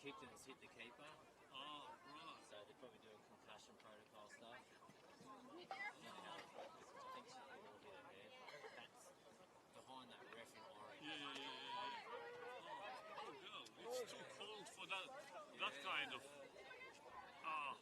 kicked and it's hit the keeper. Oh, right. So they're probably doing concussion protocol stuff. I think she will hit her head. That's behind that ref in orange. Yeah. Oh no, it's too cold for that kind of. Ah.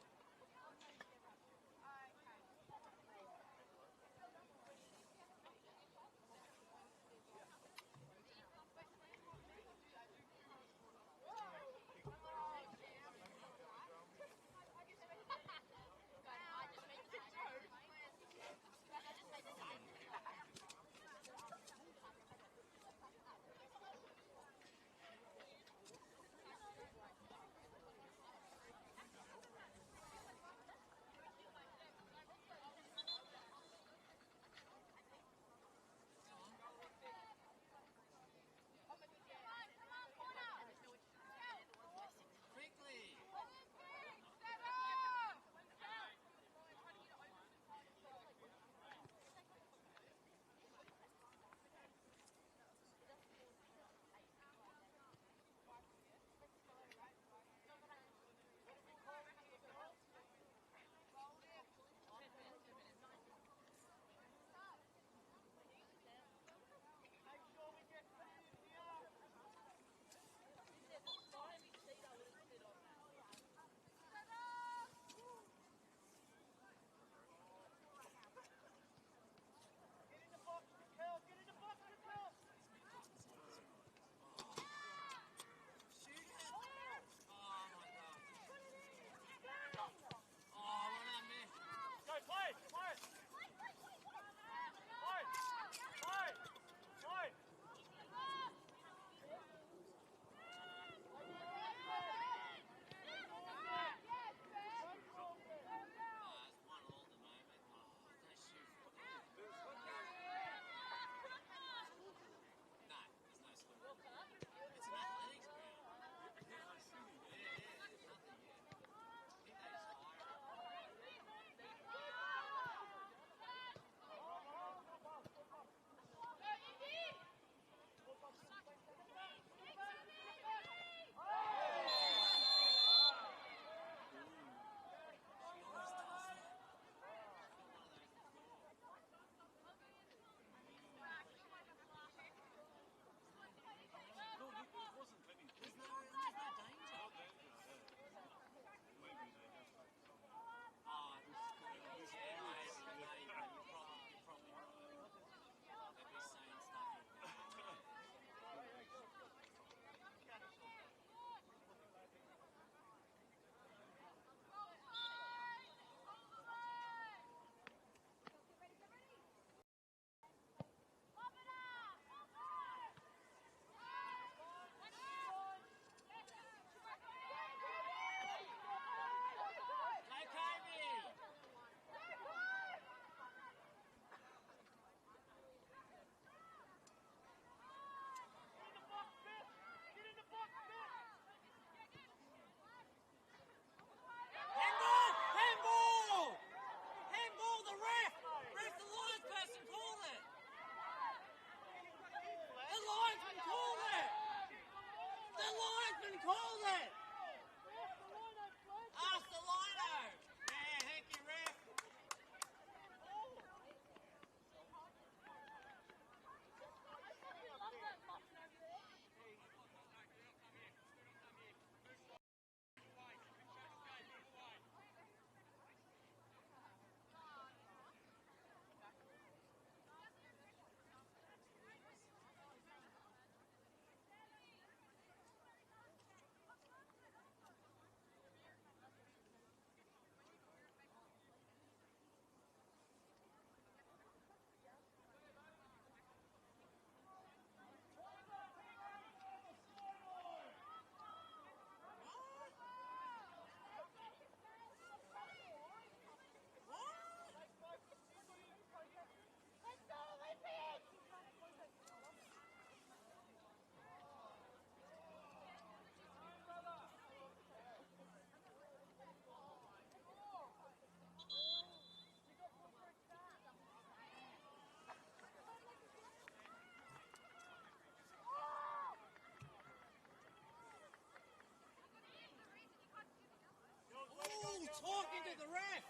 talking to the ref.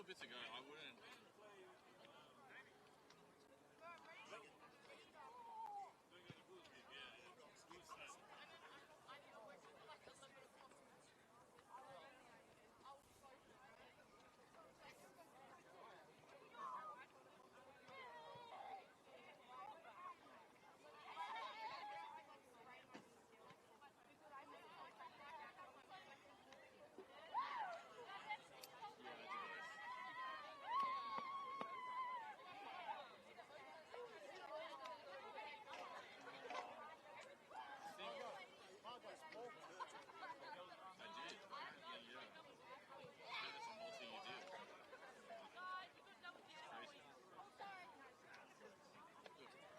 little bits ago, I wouldn't.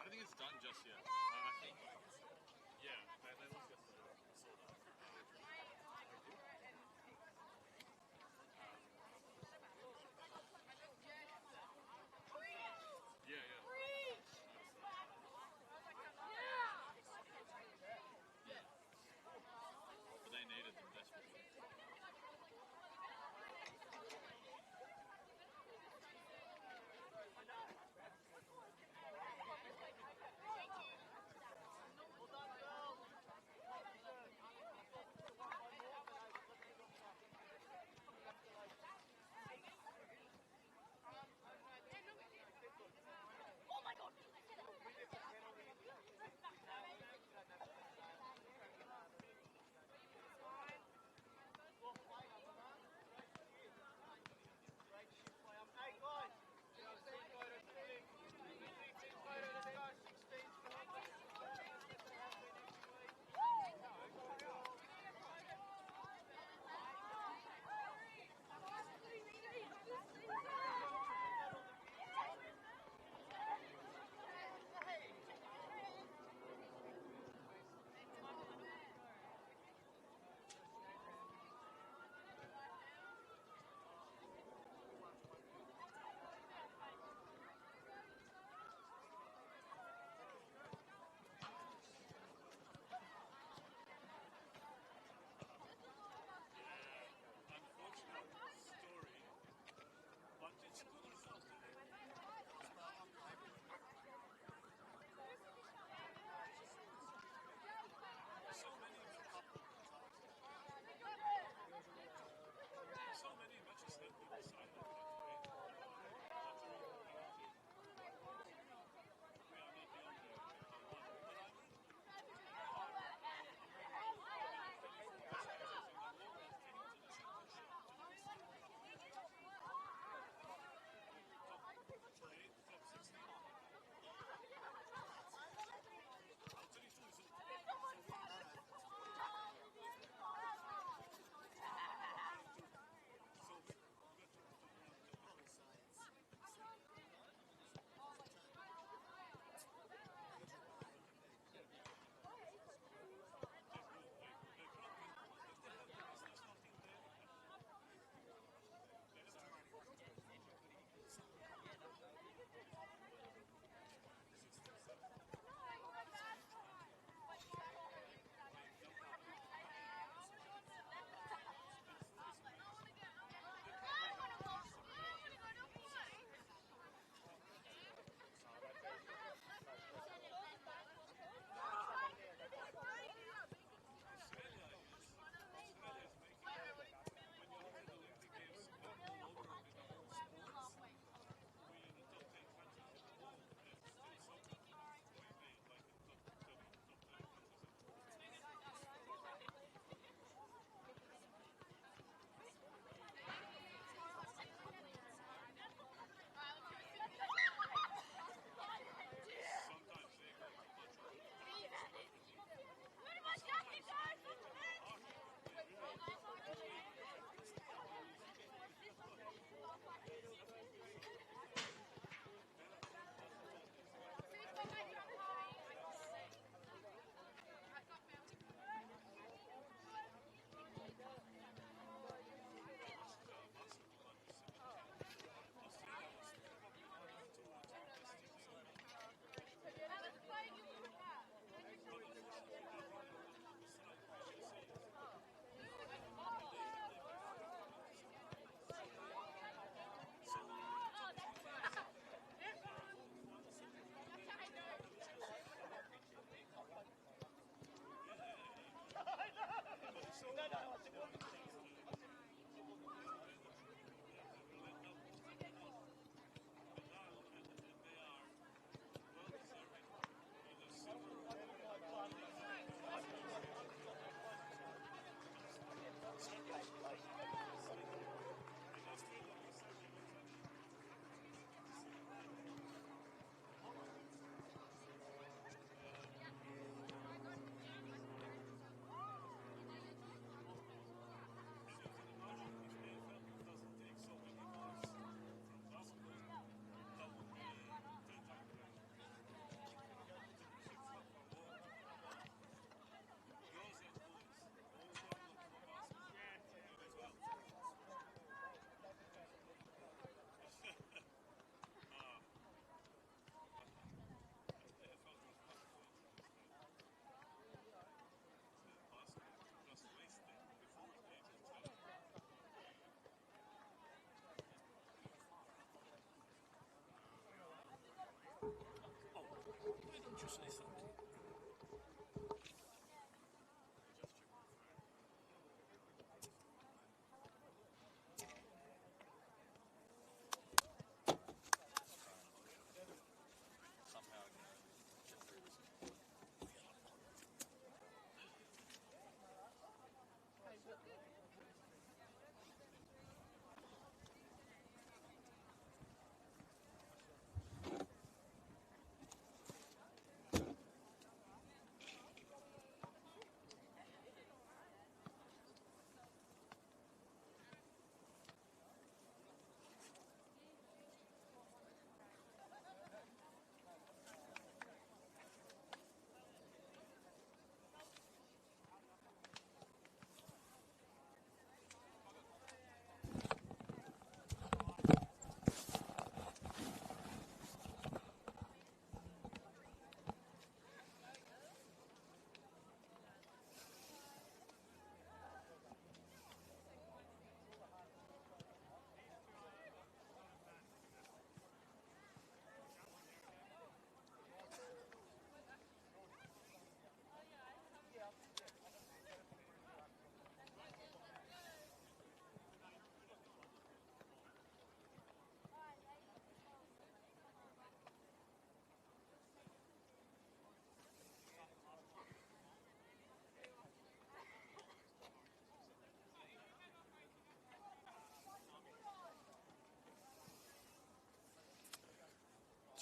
I don't think it's done just yet. I think, yeah, they look at yeah, yeah. But they needed them desperately.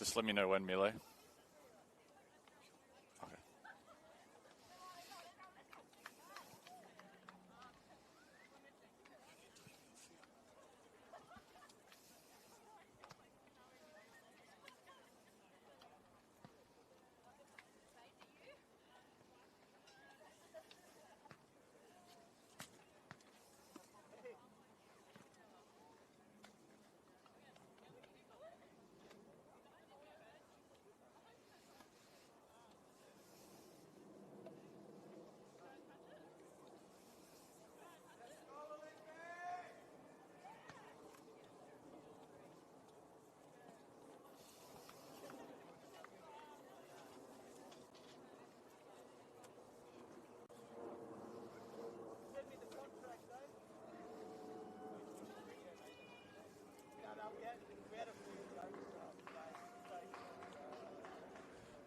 Just let me know when, Mile. Okay.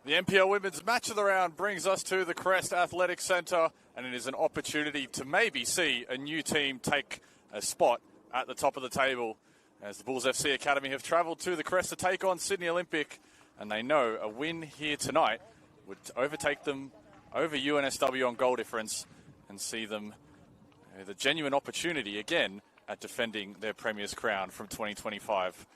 The NPL Women's Match of the Round brings us to the Crest Athletic Centre, and it is an opportunity to maybe see a new team take a spot at the top of the table, as the Bulls FC Academy have travelled to the Crest to take on Sydney Olympic, and they know a win here tonight would overtake them over UNSW on goal difference and see them with a genuine opportunity again at defending their Premier's crown from 2025.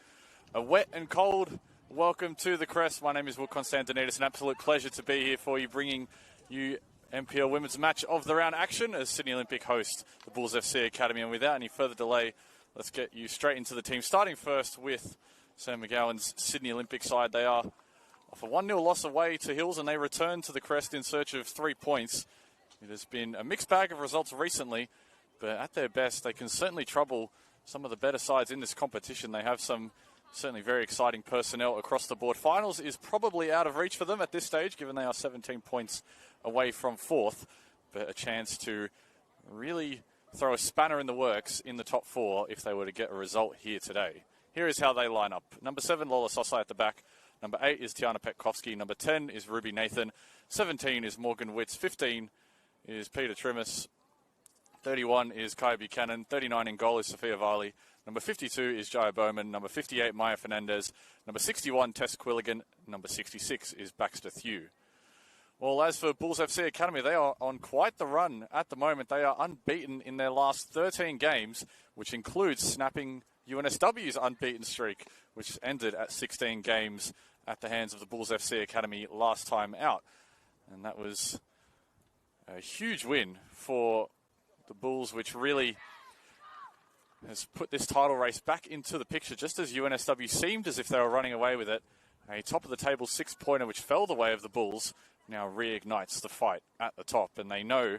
A wet and cold welcome to the Crest. My name is Will Constantinides. An absolute pleasure to be here for you, bringing you NPL Women's Match of the Round action as Sydney Olympic host the Bulls FC Academy. And without any further delay, let's get you straight into the team. Starting first with Sam McGowan's Sydney Olympic side. They are off a 1-0 loss away to Hills, and they return to the Crest in search of 3 points. It has been a mixed bag of results recently, but at their best, they can certainly trouble some of the better sides in this competition. They have some certainly very exciting personnel across the board. Finals is probably out of reach for them at this stage, given they are 17 points away from fourth, but a chance to really throw a spanner in the works in the top 4 if they were to get a result here today. Here is how they line up. Number 7, Lola Sosai at the back. Number 8 is Tiana Petkovsky. Number 10 is Ruby Nathan. 17 is Morgan Witz. 15 is Peter Trimus. 31 is Kaya Buchanan. 39 in goal is Sophia Varley. Number 52 is Jaya Bowman. Number 58, Maya Fernandez. Number 61, Tess Quilligan. Number 66 is Baxter Thew. Well, as for Bulls FC Academy, they are on quite the run at the moment. They are unbeaten in their last 13 games, which includes snapping UNSW's unbeaten streak, which ended at 16 games at the hands of the Bulls FC Academy last time out. And that was a huge win for the Bulls, which really has put this title race back into the picture, just as UNSW seemed as if they were running away with it. A top-of-the-table 6-pointer, which fell the way of the Bulls, now reignites the fight at the top. And they know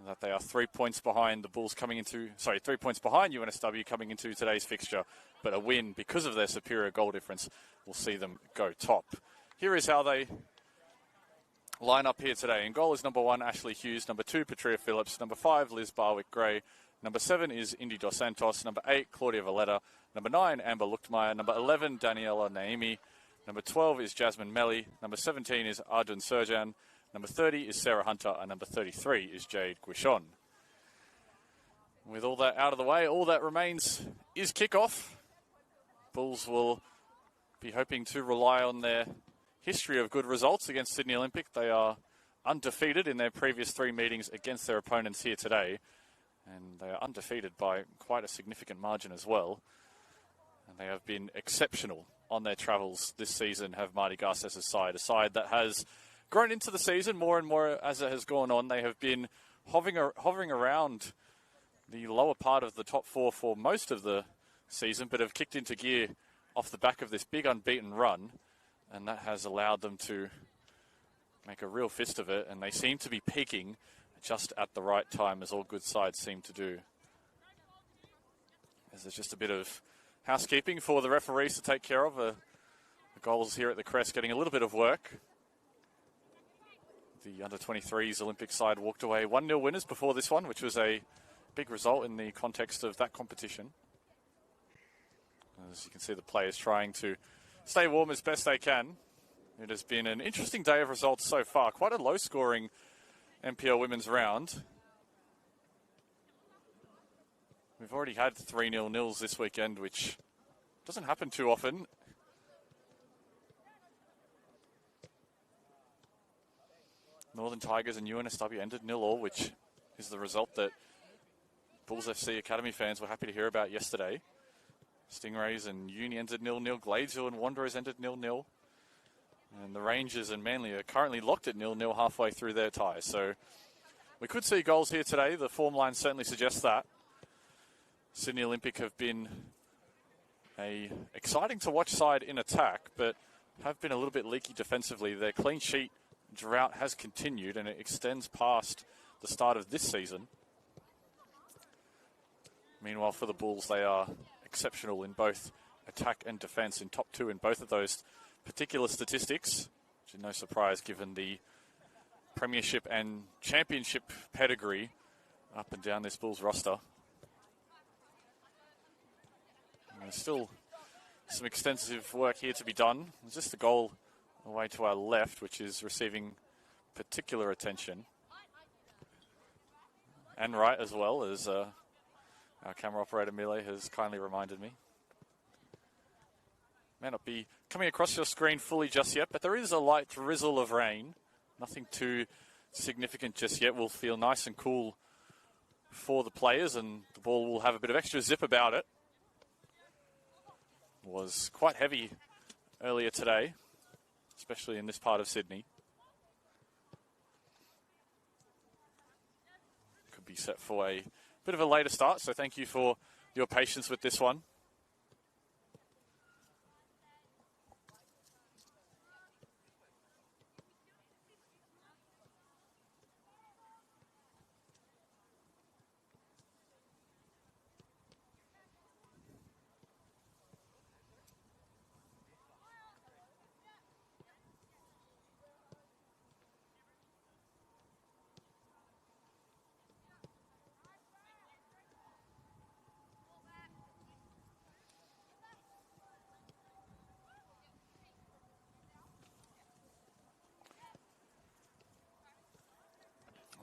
that they are 3 points behind the Bulls 3 points behind UNSW coming into today's fixture. But a win, because of their superior goal difference, will see them go top. Here is how they line up here today. In goal is number 1, Ashley Hughes. Number 2, Patria Phillips. Number 5, Liz Barwick-Gray. Number 7 is Indy Dos Santos. Number 8, Claudia Valletta. Number 9, Amber Luchtmeyer. Number 11, Daniela Naimi. Number 12 is Jasmine Melly. Number 17 is Ardun Serjan. Number 30 is Sarah Hunter. And number 33 is Jade Guichon. With all that out of the way, all that remains is kickoff. Bulls will be hoping to rely on their history of good results against Sydney Olympic. They are undefeated in their previous 3 meetings against their opponents here today. And they are undefeated by quite a significant margin as well. And they have been exceptional on their travels this season, have Marty Garces' side. A side that has grown into the season more and more as it has gone on. They have been hovering around the lower part of the top 4 for most of the season, but have kicked into gear off the back of this big unbeaten run. And that has allowed them to make a real fist of it. And they seem to be peaking just at the right time, as all good sides seem to do. As there's just a bit of housekeeping for the referees to take care of. The goals here at the Crest getting a little bit of work. The under-23s Olympic side walked away 1-0 winners before this one, which was a big result in the context of that competition. As you can see, the players trying to stay warm as best they can. It has been an interesting day of results so far. Quite a low-scoring NPL women's round. We've already had 3-0 nils this weekend, which doesn't happen too often. Northern Tigers and UNSW ended 0-0, which is the result that Bulls FC Academy fans were happy to hear about yesterday. Stingrays and Uni ended 0-0. Gladesville and Wanderers ended 0-0. And the Rangers and Manly are currently locked at 0-0 halfway through their ties. So we could see goals here today. The form line certainly suggests that. Sydney Olympic have been a exciting to watch side in attack, but have been a little bit leaky defensively. Their clean sheet drought has continued, and it extends past the start of this season. Meanwhile, for the Bulls, they are exceptional in both attack and defence, in top 2 in both of those particular statistics, which is no surprise given the premiership and championship pedigree up and down this Bulls roster. And there's still some extensive work here to be done. There's just the goal away to our left, which is receiving particular attention. And right as well, as our camera operator Mile has kindly reminded me. May not be coming across your screen fully just yet, but there is a light drizzle of rain. Nothing too significant just yet. Will feel nice and cool for the players, and the ball will have a bit of extra zip about it. It was quite heavy earlier today, especially in this part of Sydney. Could be set for a bit of a later start, so thank you for your patience with this one.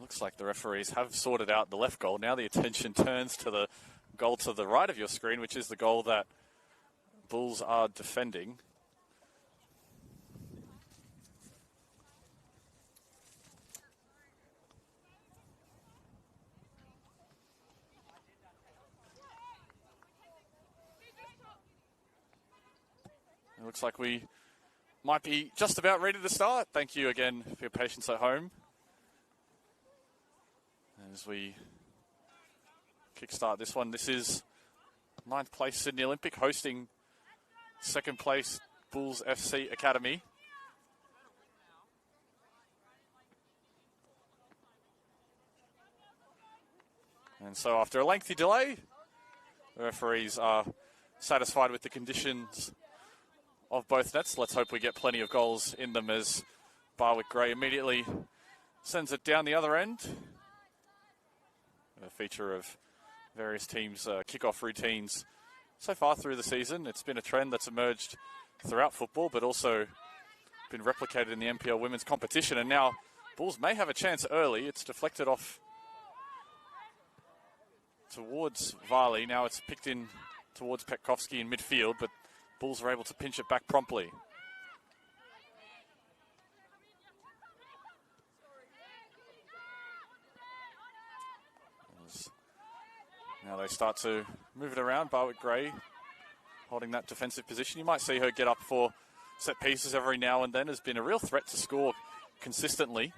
Looks like the referees have sorted out the left goal. Now the attention turns to the goal to the right of your screen, which is the goal that Bulls are defending. It looks like we might be just about ready to start. Thank you again for your patience at home as we kickstart this one. This is 9th place Sydney Olympic hosting 2nd place Bulls FC Academy. And so after a lengthy delay, the referees are satisfied with the conditions of both nets. Let's hope we get plenty of goals in them as Barwick Grey immediately sends it down the other end. A feature of various teams' kickoff routines so far through the season. It's been a trend that's emerged throughout football, but also been replicated in the NPL women's competition. And now Bulls may have a chance early. It's deflected off towards Varley. Now it's picked in towards Petkovsky in midfield, but Bulls are able to pinch it back promptly. Now they start to move it around. Barwick Grey holding that defensive position. You might see her get up for set pieces every now and then. Has been a real threat to score consistently.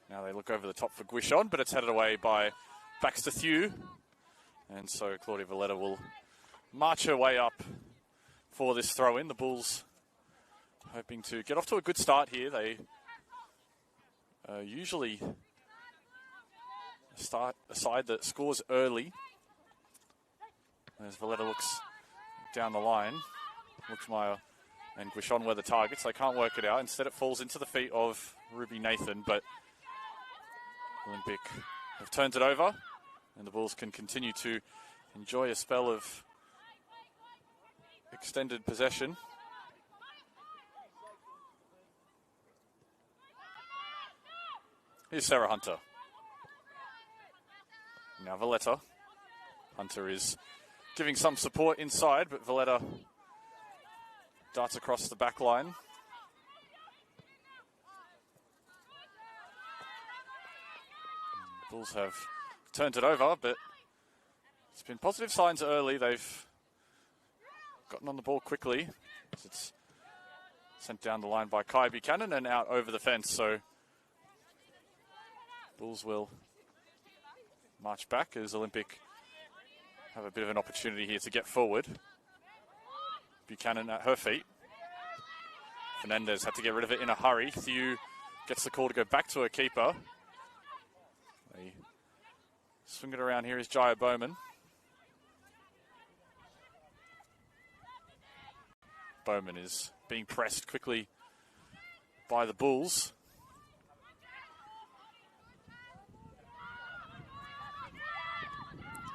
Now they look over the top for Guishon, but it's headed away by Baxter Thew. And so Claudia Valletta will march her way up for this throw-in. The Bulls hoping to get off to a good start here. They usually start a side that scores early. As Valletta looks down the line, Luxmeyer and Guishon were the targets. They can't work it out. Instead it falls into the feet of Ruby Nathan, but Olympic have turned it over, and the Bulls can continue to enjoy a spell of extended possession. Here's Sarah Hunter. Now Valletta. Hunter is giving some support inside, but Valletta darts across the back line. Bulls have turned it over, but it's been positive signs early. They've gotten on the ball quickly. It's sent down the line by Kai Buchanan and out over the fence. So Bulls will march back as Olympic have a bit of an opportunity here to get forward. Buchanan at her feet. Fernandez had to get rid of it in a hurry. Thew gets the call to go back to her keeper. They swing it around. Here is Jaya Bowman. Bowman is being pressed quickly by the Bulls.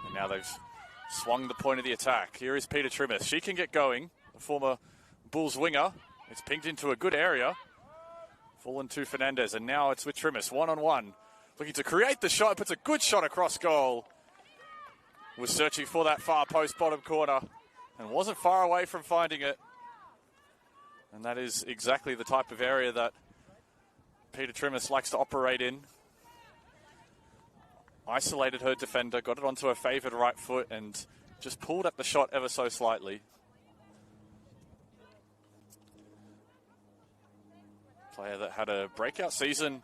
And now they've swung the point of the attack. Here is Peter Trimmis. She can get going. The former Bulls winger. It's pinged into a good area. Fallen to Fernandez. And now it's with Trimmis. One-on-one. Looking to create the shot. Puts a good shot across goal. Was searching for that far post bottom corner. And wasn't far away from finding it. And that is exactly the type of area that Peter Trimmis likes to operate in. Isolated her defender, got it onto her favoured right foot and just pulled at the shot ever so slightly. Player that had a breakout season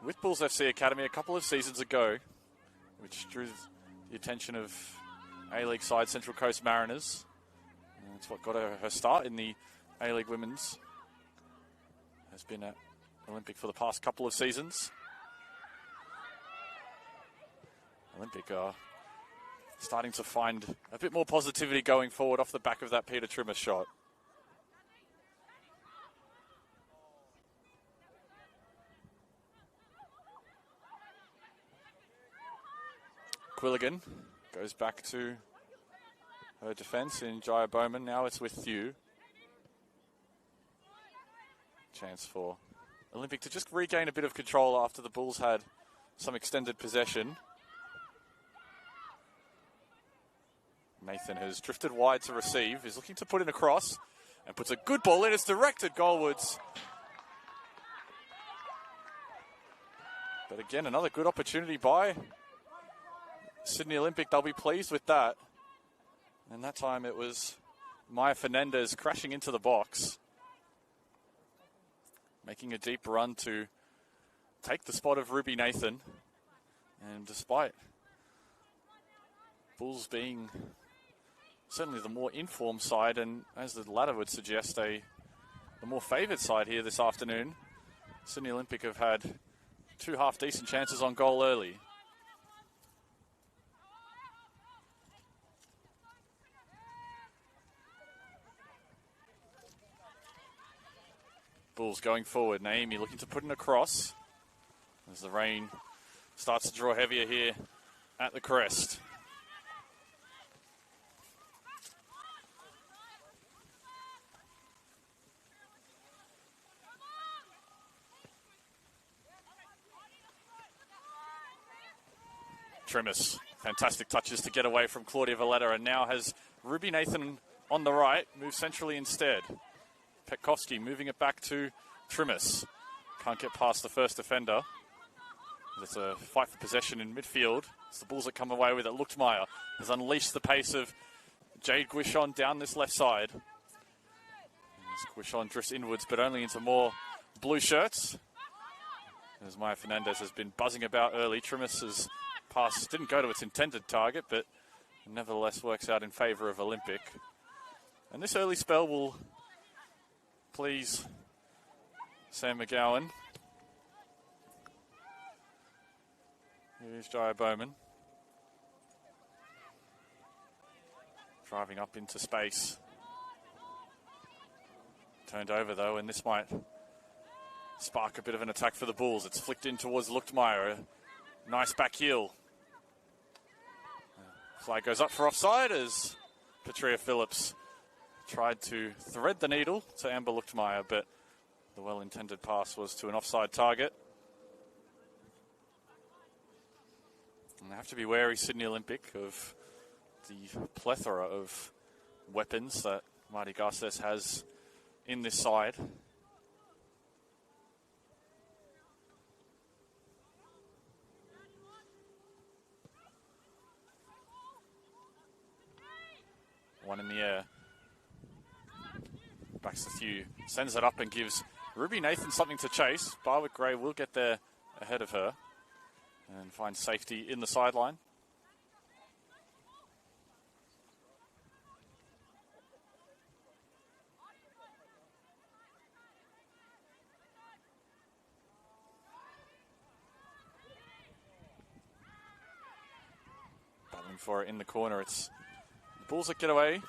with Bulls FC Academy a couple of seasons ago, which drew the attention of A-League side Central Coast Mariners. And it's what got her start in the A-League Women's. Has been at Olympic for the past couple of seasons. Olympic are starting to find a bit more positivity going forward off the back of that Peter Trimmer shot. Quilligan goes back to her defence in Jaya Bowman. Now it's with Thew. Chance for Olympic to just regain a bit of control after the Bulls had some extended possession. Nathan has drifted wide to receive, is looking to put in a cross and puts a good ball in. It's directed goalwards. But again, another good opportunity by Sydney Olympic. They'll be pleased with that. And that time it was Maya Fernandez crashing into the box, making a deep run to take the spot of Ruby Nathan. And despite Bulls being certainly the more informed side, and as the latter would suggest, the more favoured side here this afternoon, Sydney Olympic have had two half-decent chances on goal early. Bulls going forward. Naomi looking to put in a cross as the rain starts to draw heavier here at the crest. Trimmis, fantastic touches to get away from Claudia Valletta, and now has Ruby Nathan on the right, move centrally instead. Petkovsky moving it back to Trimmis. Can't get past the first defender. There's a fight for possession in midfield. It's the Bulls that come away with it. Luchtmeyer has unleashed the pace of Jade Guichon down this left side. As Guichon drifts inwards, but only into more blue shirts. As Maya Fernandez has been buzzing about early. Trimmis's pass didn't go to its intended target, but nevertheless works out in favour of Olympic. And this early spell will please Sam McGowan. Here's Jaya Bowman. Driving up into space. Turned over though, and this might spark a bit of an attack for the Bulls. It's flicked in towards Luchtmeyer. Nice back heel. Flag goes up for offside as Petria Phillips tried to thread the needle to Amber Luchtmeyer, but the well-intended pass was to an offside target. And they have to be wary, Sydney Olympic, of the plethora of weapons that Marty Garces has in this side. One in the air. Backs a few, sends it up and gives Ruby Nathan something to chase. Barwick Gray will get there ahead of her and find safety in the sideline. Battling for it in the corner. It's the Bulls that get away.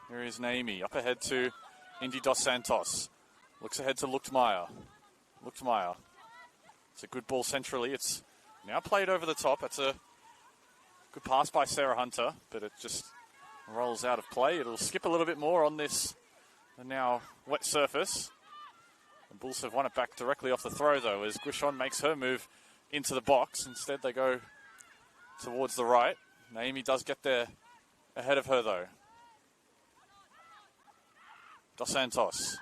Here is Naomi up ahead to Indy Dos Santos. Looks ahead to Luchtmeyer. Luchtmeyer. It's a good ball centrally. It's now played over the top. That's a good pass by Sarah Hunter, but it just rolls out of play. It'll skip a little bit more on this now wet surface. The Bulls have won it back directly off the throw, though, as Guichon makes her move into the box. Instead, they go towards the right. Naomi does get there ahead of her, though. Dos Santos.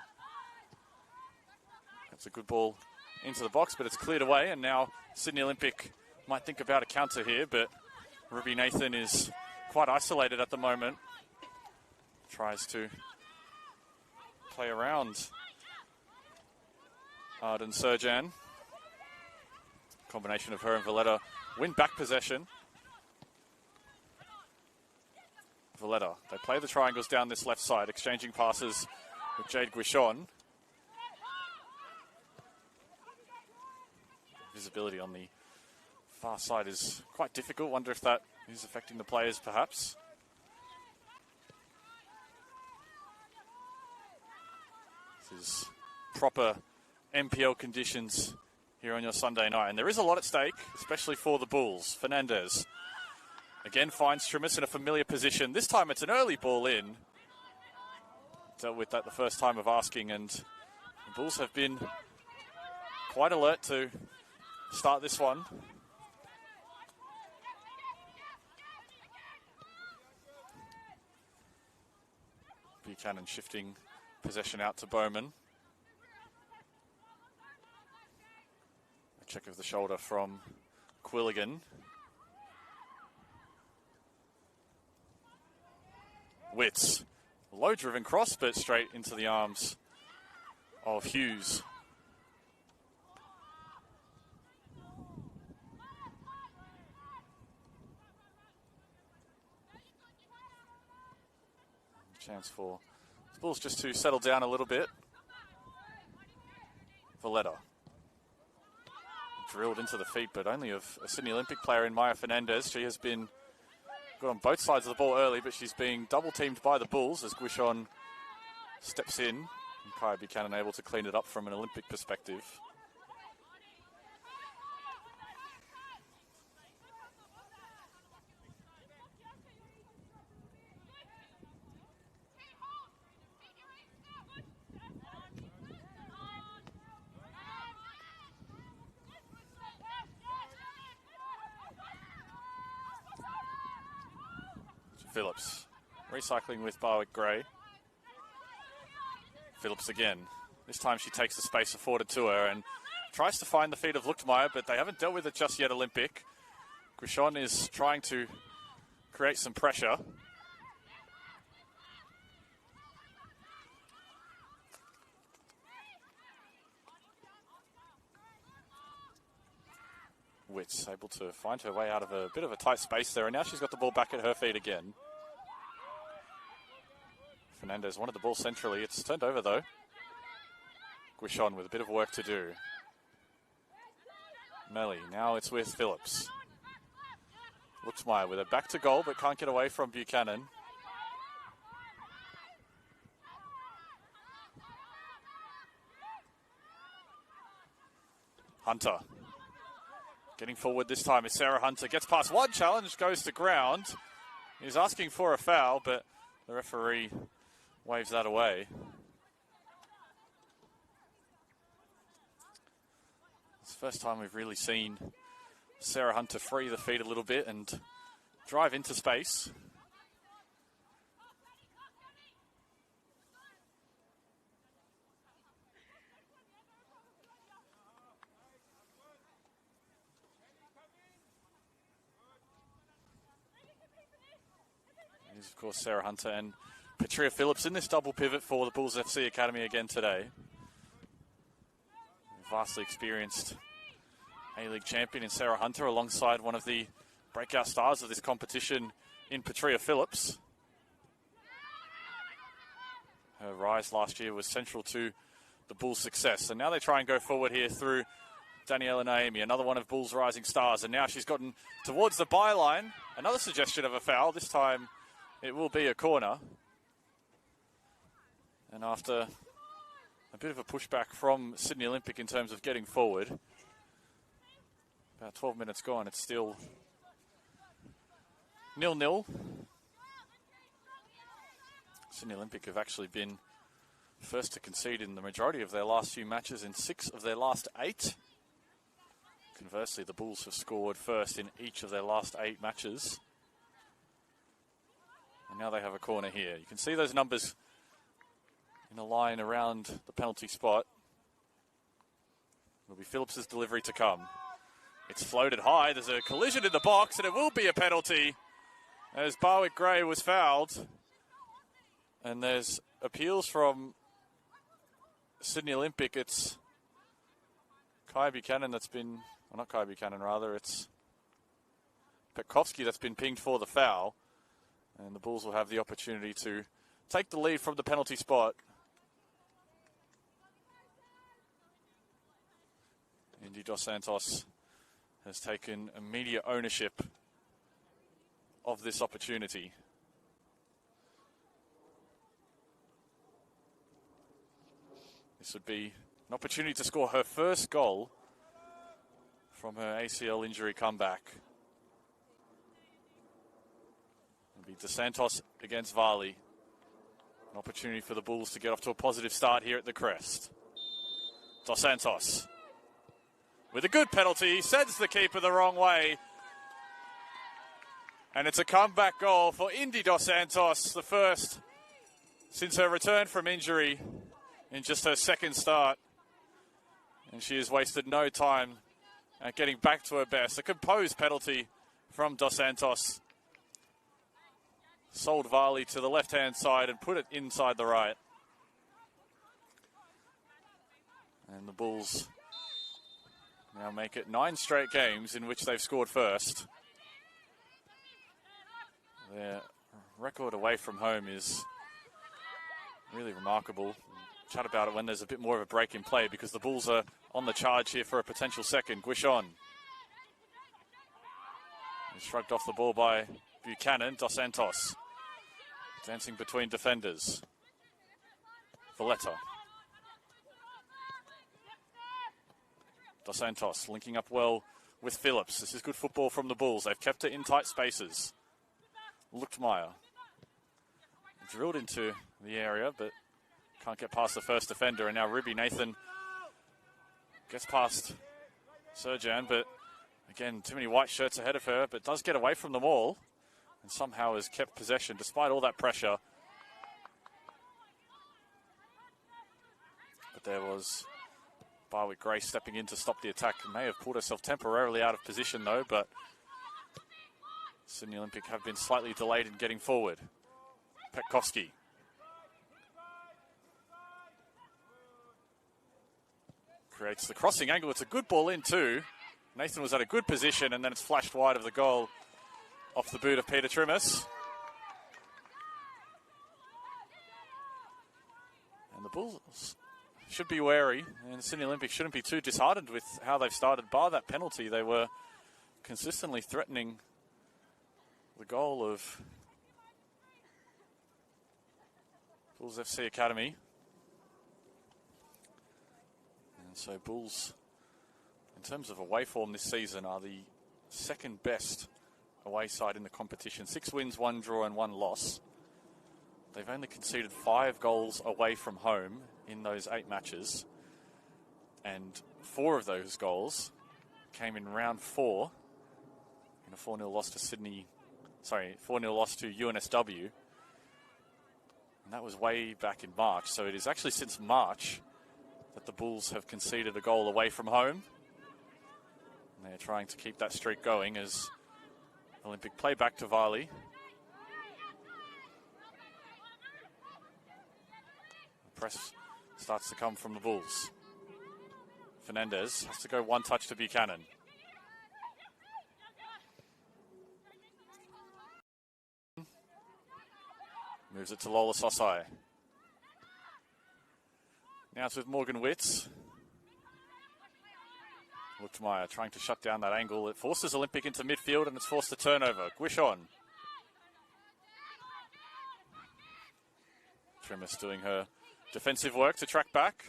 That's a good ball into the box, but it's cleared away, and now Sydney Olympic might think about a counter here, but Ruby Nathan is quite isolated at the moment. Tries to play around Arden Surjan. Combination of her and Valletta win back possession. Valletta, they play the triangles down this left side, exchanging passes with Jade Guichon. Visibility on the far side is quite difficult. Wonder if that is affecting the players, perhaps. This is proper NPL conditions here on your Sunday night. And there is a lot at stake, especially for the Bulls. Fernandez again finds Trimis in a familiar position. This time it's an early ball in. Dealt with that the first time of asking, and the Bulls have been quite alert to start this one. Buchanan shifting possession out to Bowman. A check of the shoulder from Quilligan. Witts. Low driven cross, but straight into the arms of Hughes. Chance for the Bulls just to settle down a little bit. Valletta. Drilled into the feet, but only of a Sydney Olympic player in Maya Fernandez. She has been good on both sides of the ball early, but she's being double-teamed by the Bulls as Guichon steps in. And Kaya Buchanan able to clean it up from an Olympic perspective. Phillips, recycling with Barwick Gray. Phillips again. This time she takes the space afforded to her and tries to find the feet of Luchtmeyer, but they haven't dealt with it just yet, Olympic. Guichon is trying to create some pressure. Witts able to find her way out of a bit of a tight space there, and now she's got the ball back at her feet again. Fernandez wanted the ball centrally. It's turned over, though. Guichon with a bit of work to do. Melly, now it's with Phillips. Luchtmeyer with it back to goal, but can't get away from Buchanan. Hunter. Getting forward this time is Sarah Hunter. Gets past one challenge, goes to ground. He's asking for a foul, but the referee waves that away. It's the first time we've really seen Sarah Hunter free the feet a little bit and drive into space. is, of course, Sarah Hunter and Petria Phillips in this double pivot for the Bulls FC Academy again today. Vastly experienced A-League champion in Sarah Hunter alongside one of the breakout stars of this competition in Petria Phillips. Her rise last year was central to the Bulls' success. And now they try and go forward here through Daniela Naimi, another one of Bulls' rising stars. And now she's gotten towards the byline. Another suggestion of a foul. This time it will be a corner. And after a bit of a pushback from Sydney Olympic in terms of getting forward, about 12 minutes gone, it's still 0-0. Sydney Olympic have actually been first to concede in the majority of their last few matches in 6 of their last 8. Conversely, the Bulls have scored first in each of their last 8 matches. And now they have a corner here. You can see those numbers in a line around the penalty spot. It'll be Phillips's delivery to come. It's floated high. There's a collision in the box, and it will be a penalty as Barwick Gray was fouled. And there's appeals from Sydney Olympic. It's Kai Buchanan that's been, well, not Kai Buchanan, rather, it's Petkovsky that's been pinged for the foul. And the Bulls will have the opportunity to take the lead from the penalty spot. Indy Dos Santos has taken immediate ownership of this opportunity. This would be an opportunity to score her first goal from her ACL injury comeback. It'll be Dos Santos against Varley. An opportunity for the Bulls to get off to a positive start here at the Crest. Dos Santos with a good penalty, sends the keeper the wrong way. And it's a comeback goal for Indy Dos Santos, the first since her return from injury in just her second start. And she has wasted no time at getting back to her best. A composed penalty from Dos Santos. Sold Varley to the left-hand side and put it inside the right. And the Bulls now make it 9 straight games in which they've scored first. Their record away from home is really remarkable. We'll chat about it when there's a bit more of a break in play because the Bulls are on the charge here for a potential second. Guichon. He's shrugged off the ball by Buchanan. Dos Santos dancing between defenders. Valletta. Dos Santos linking up well with Phillips. This is good football from the Bulls. They've kept it in tight spaces. Luchtmeyer drilled into the area, but can't get past the first defender. And now Ruby Nathan gets past Serjan, but again, too many white shirts ahead of her, but does get away from them all and somehow has kept possession despite all that pressure. But there was Barwick Gray stepping in to stop the attack. May have pulled herself temporarily out of position though, but Sydney Olympic have been slightly delayed in getting forward. Petkovsky. Creates the crossing angle. It's a good ball in too. Nathan was at a good position and then it's flashed wide of the goal off the boot of Peter Trimis. And the Bulls should be wary, and Sydney Olympic shouldn't be too disheartened with how they've started. Bar that penalty, they were consistently threatening the goal of Bulls FC Academy. And so Bulls, in terms of away form this season, are the second best away side in the competition. 6 wins, 1 draw and 1 loss. They've only conceded 5 goals away from home in those 8 matches. And 4 of those goals came in round 4 in a 4-0 loss to 4-0 loss to UNSW. And that was way back in March. So it is actually since March that the Bulls have conceded a goal away from home. And they're trying to keep that streak going as Olympic play back to Varley. press starts to come from the Bulls. Fernandez has to go one touch to Buchanan. Moves it to Lola Sosai. Now it's with Morgan Witz. Luchtmeyer trying to shut down that angle. It forces Olympic into midfield and it's forced a turnover. Guishon. Trimis doing her defensive work to track back.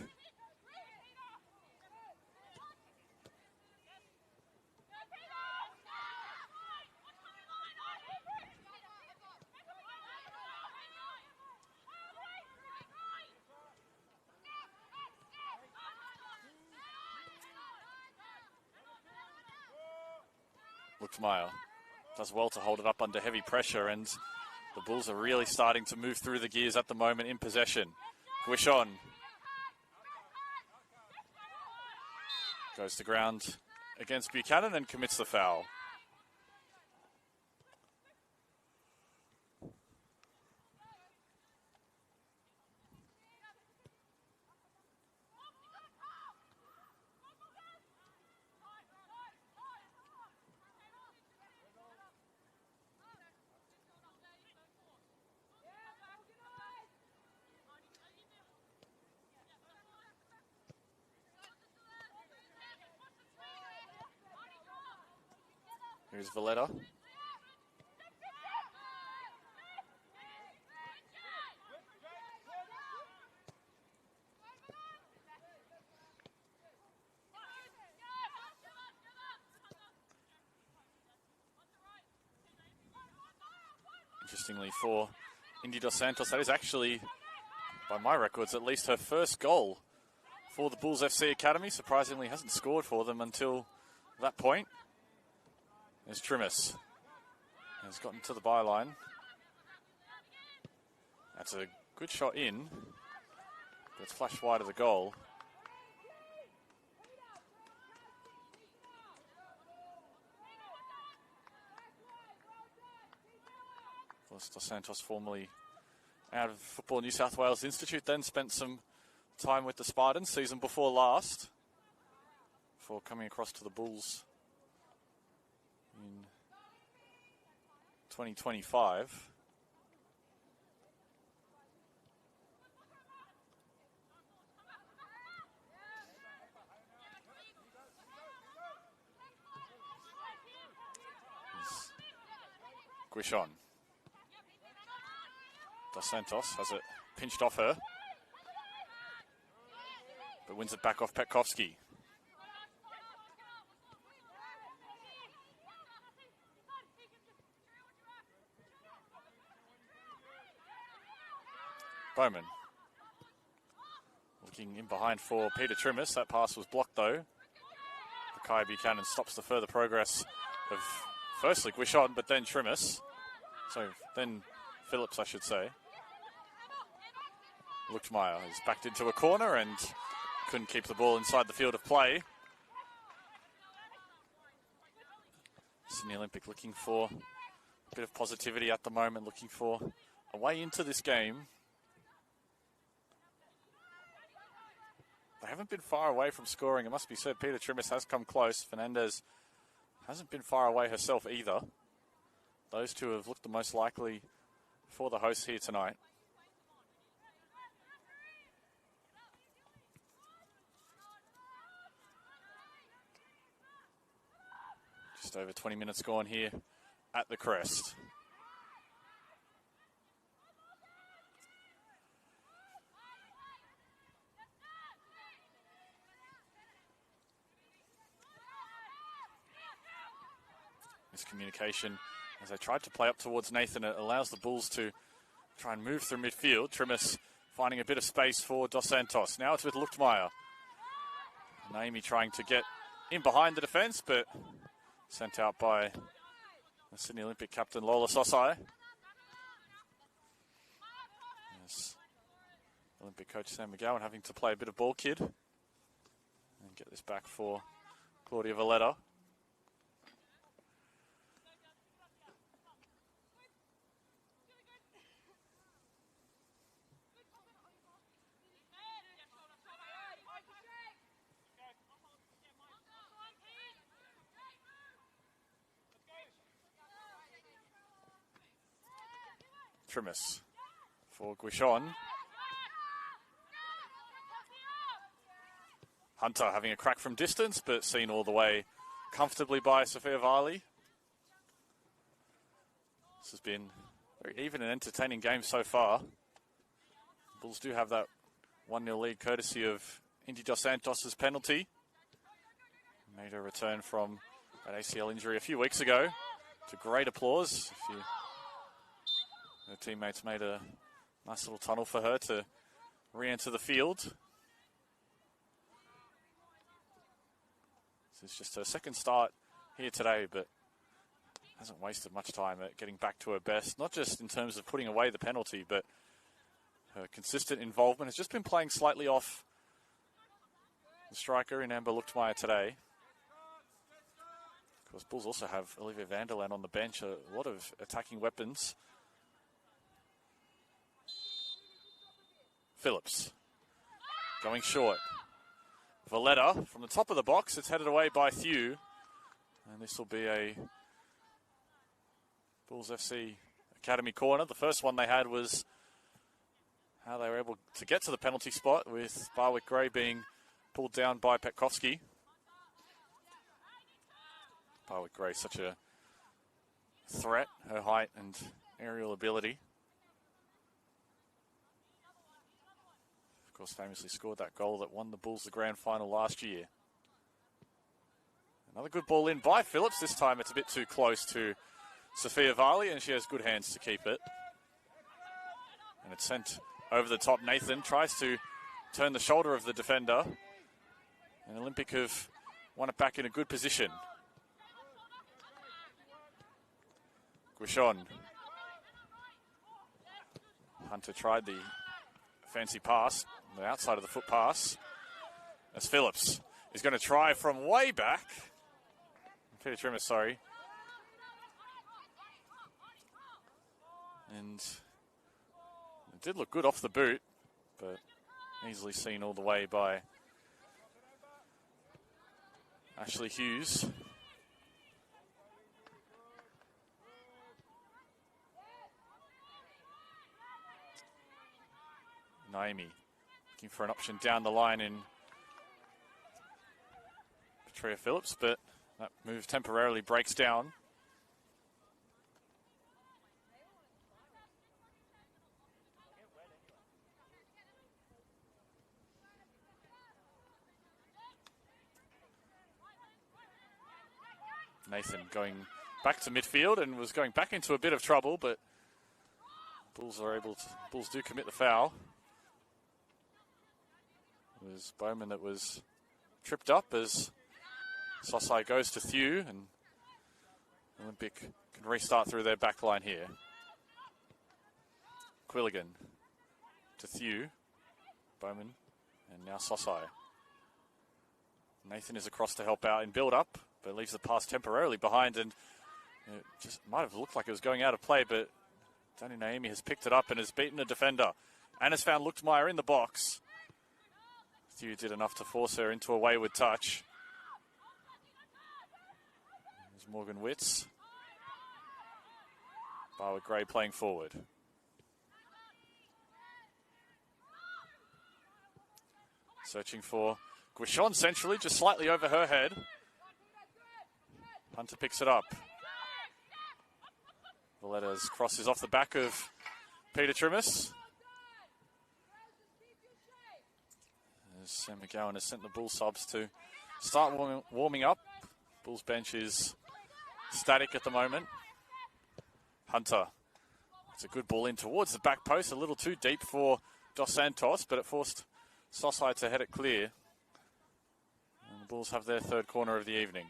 Luchtmeyer does well to hold it up under heavy pressure, and the Bulls are really starting to move through the gears at the moment in possession. Guishon goes to ground against Buchanan and commits the foul. Here's Valletta. Interestingly for Indy Dos Santos, that is actually, by my records, at least her first goal for the Bulls FC Academy. Surprisingly hasn't scored for them until that point. There's Trimis. Has gotten to the byline. That's a good shot in, but it's flashed wide of the goal. Of course, Dos Santos, formerly out of Football New South Wales Institute, then spent some time with the Spartans season before last, before coming across to the Bulls in 2025. Guishon. Dos Santos has it pinched off her, but wins it back off Petkovsky. Bowman. Looking in behind for Peter Trimis. That pass was blocked though. Kai Buchanan stops the further progress of firstly Guishon, but then Trimis. So then Phillips, I should say. Luchtmeyer is backed into a corner and couldn't keep the ball inside the field of play. Sydney Olympic looking for a bit of positivity at the moment, looking for a way into this game. They haven't been far away from scoring, it must be said. Peter Trimis has come close. Fernandez hasn't been far away herself either. Those two have looked the most likely for the hosts here tonight. Just over 20 minutes gone here at the Crest. Miscommunication as they tried to play up towards Nathan. It allows the Bulls to try and move through midfield. Trimis finding a bit of space for Dos Santos. Now it's with Luchtmeyer. Naomi trying to get in behind the defence, but sent out by the Sydney Olympic captain Lola Sosai. Yes. Olympic coach Sam McGowan having to play a bit of ball kid and get this back for Claudia Valletta. Trimis for Guichon. Hunter having a crack from distance, but seen all the way comfortably by Sophia Varley. This has been very even and entertaining game so far. Bulls do have that 1-0 lead courtesy of Indy Dos Santos' penalty. Made a return from an ACL injury a few weeks ago to great applause. Her teammates made a nice little tunnel for her to re-enter the field. This is just her second start here today, but hasn't wasted much time at getting back to her best, not just in terms of putting away the penalty, but her consistent involvement has just been playing slightly off the striker in Amber Luchtmeyer today. Of course, Bulls also have Olivia Vanderland on the bench, a lot of attacking weapons. Phillips going short. Valletta from the top of the box. It's headed away by Thew. And this will be a Bulls FC Academy corner. The first one they had was how they were able to get to the penalty spot, with Barwick Gray being pulled down by Petkovsky. Barwick Gray, such a threat, her height and aerial ability. Of course, famously scored that goal that won the Bulls the grand final last year. Another good ball in by Phillips. This time it's a bit too close to Sophia Varley, and she has good hands to keep it. And it's sent over the top. Nathan tries to turn the shoulder of the defender. And Olympic have won it back in a good position. Guichon. Hunter tried the fancy pass, the outside of the foot pass. As Phillips is going to try from way back. Peter Trimmer, sorry. And it did look good off the boot, but easily seen all the way by Ashley Hughes. Naomi looking for an option down the line in Petria Phillips, but that move temporarily breaks down. Nathan going back to midfield and was going back into a bit of trouble, but Bulls do commit the foul. It was Bowman that was tripped up as Sosai goes to Thew, and Olympic can restart through their back line here. Quilligan to Thew, Bowman, and now Sosai. Nathan is across to help out in build-up, but leaves the pass temporarily behind, and it just might have looked like it was going out of play, but Dani Naomi has picked it up and has beaten a defender and has found Luchtmeyer in the box. Thew did enough to force her into a wayward touch. There's Morgan Witz. Barwick Gray playing forward. Searching for Guichon centrally, just slightly over her head. Hunter picks it up. Valletta's cross is off the back of Peter Trimis. As Sam McGowan has sent the Bulls subs to start warming up. Bulls bench is static at the moment. Hunter. It's a good ball in towards the back post. A little too deep for Dos Santos, but it forced Sosai to head it clear. And the Bulls have their third corner of the evening.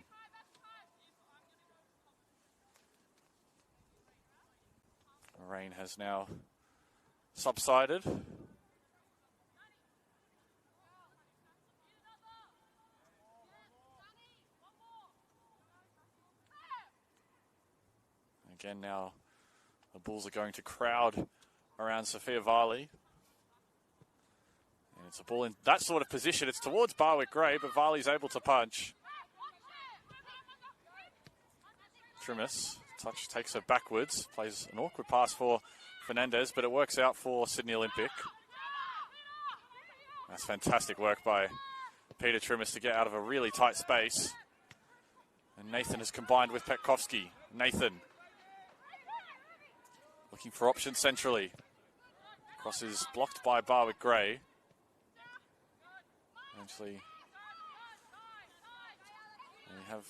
The rain has now subsided. Again, now the Bulls are going to crowd around Sophia Varley. And it's a ball in that sort of position. It's towards Barwick Gray, but Varley's able to punch. Trimis, touch takes her backwards, plays an awkward pass for Fernandez, but it works out for Sydney Olympic. That's fantastic work by Peter Trimmis to get out of a really tight space. And Nathan has combined with Petkovsky. Nathan looking for options centrally. Cross is blocked by Barwick Gray. Eventually, we have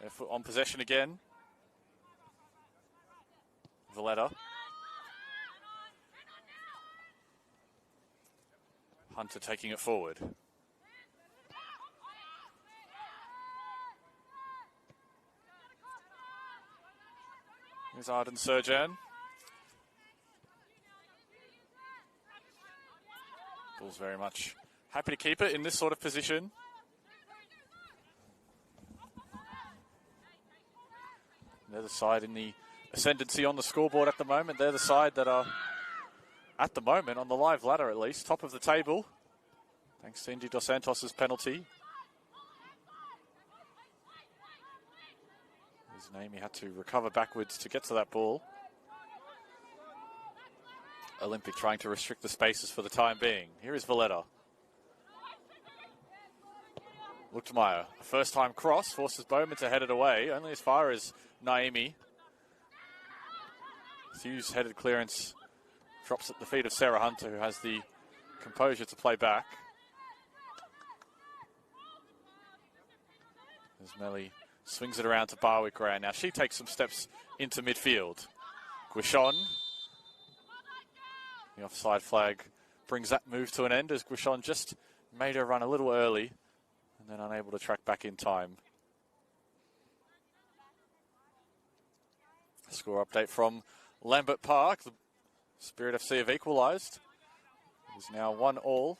their foot on possession again. Valletta. Hunter taking it forward. Here's Arden Serjan. Bulls very much happy to keep it in this sort of position. They're the side in the ascendancy on the scoreboard at the moment. They're the side that are, at the moment, on the live ladder at least, top of the table, thanks to Indy Dos Santos' penalty. His name, he had to recover backwards to get to that ball. Olympic trying to restrict the spaces for the time being. Here is Valletta. Luchtmeyer, a first-time cross, forces Bowman to head it away, only as far as Naimi. Hughes' headed clearance drops at the feet of Sarah Hunter, who has the composure to play back. As Melly swings it around to Barwick Gray. Now she takes some steps into midfield. Guichon. The offside flag brings that move to an end as Guichon just made her run a little early and then unable to track back in time. Score update from Lambert Park. The Spirit FC have equalised. It is now 1-1.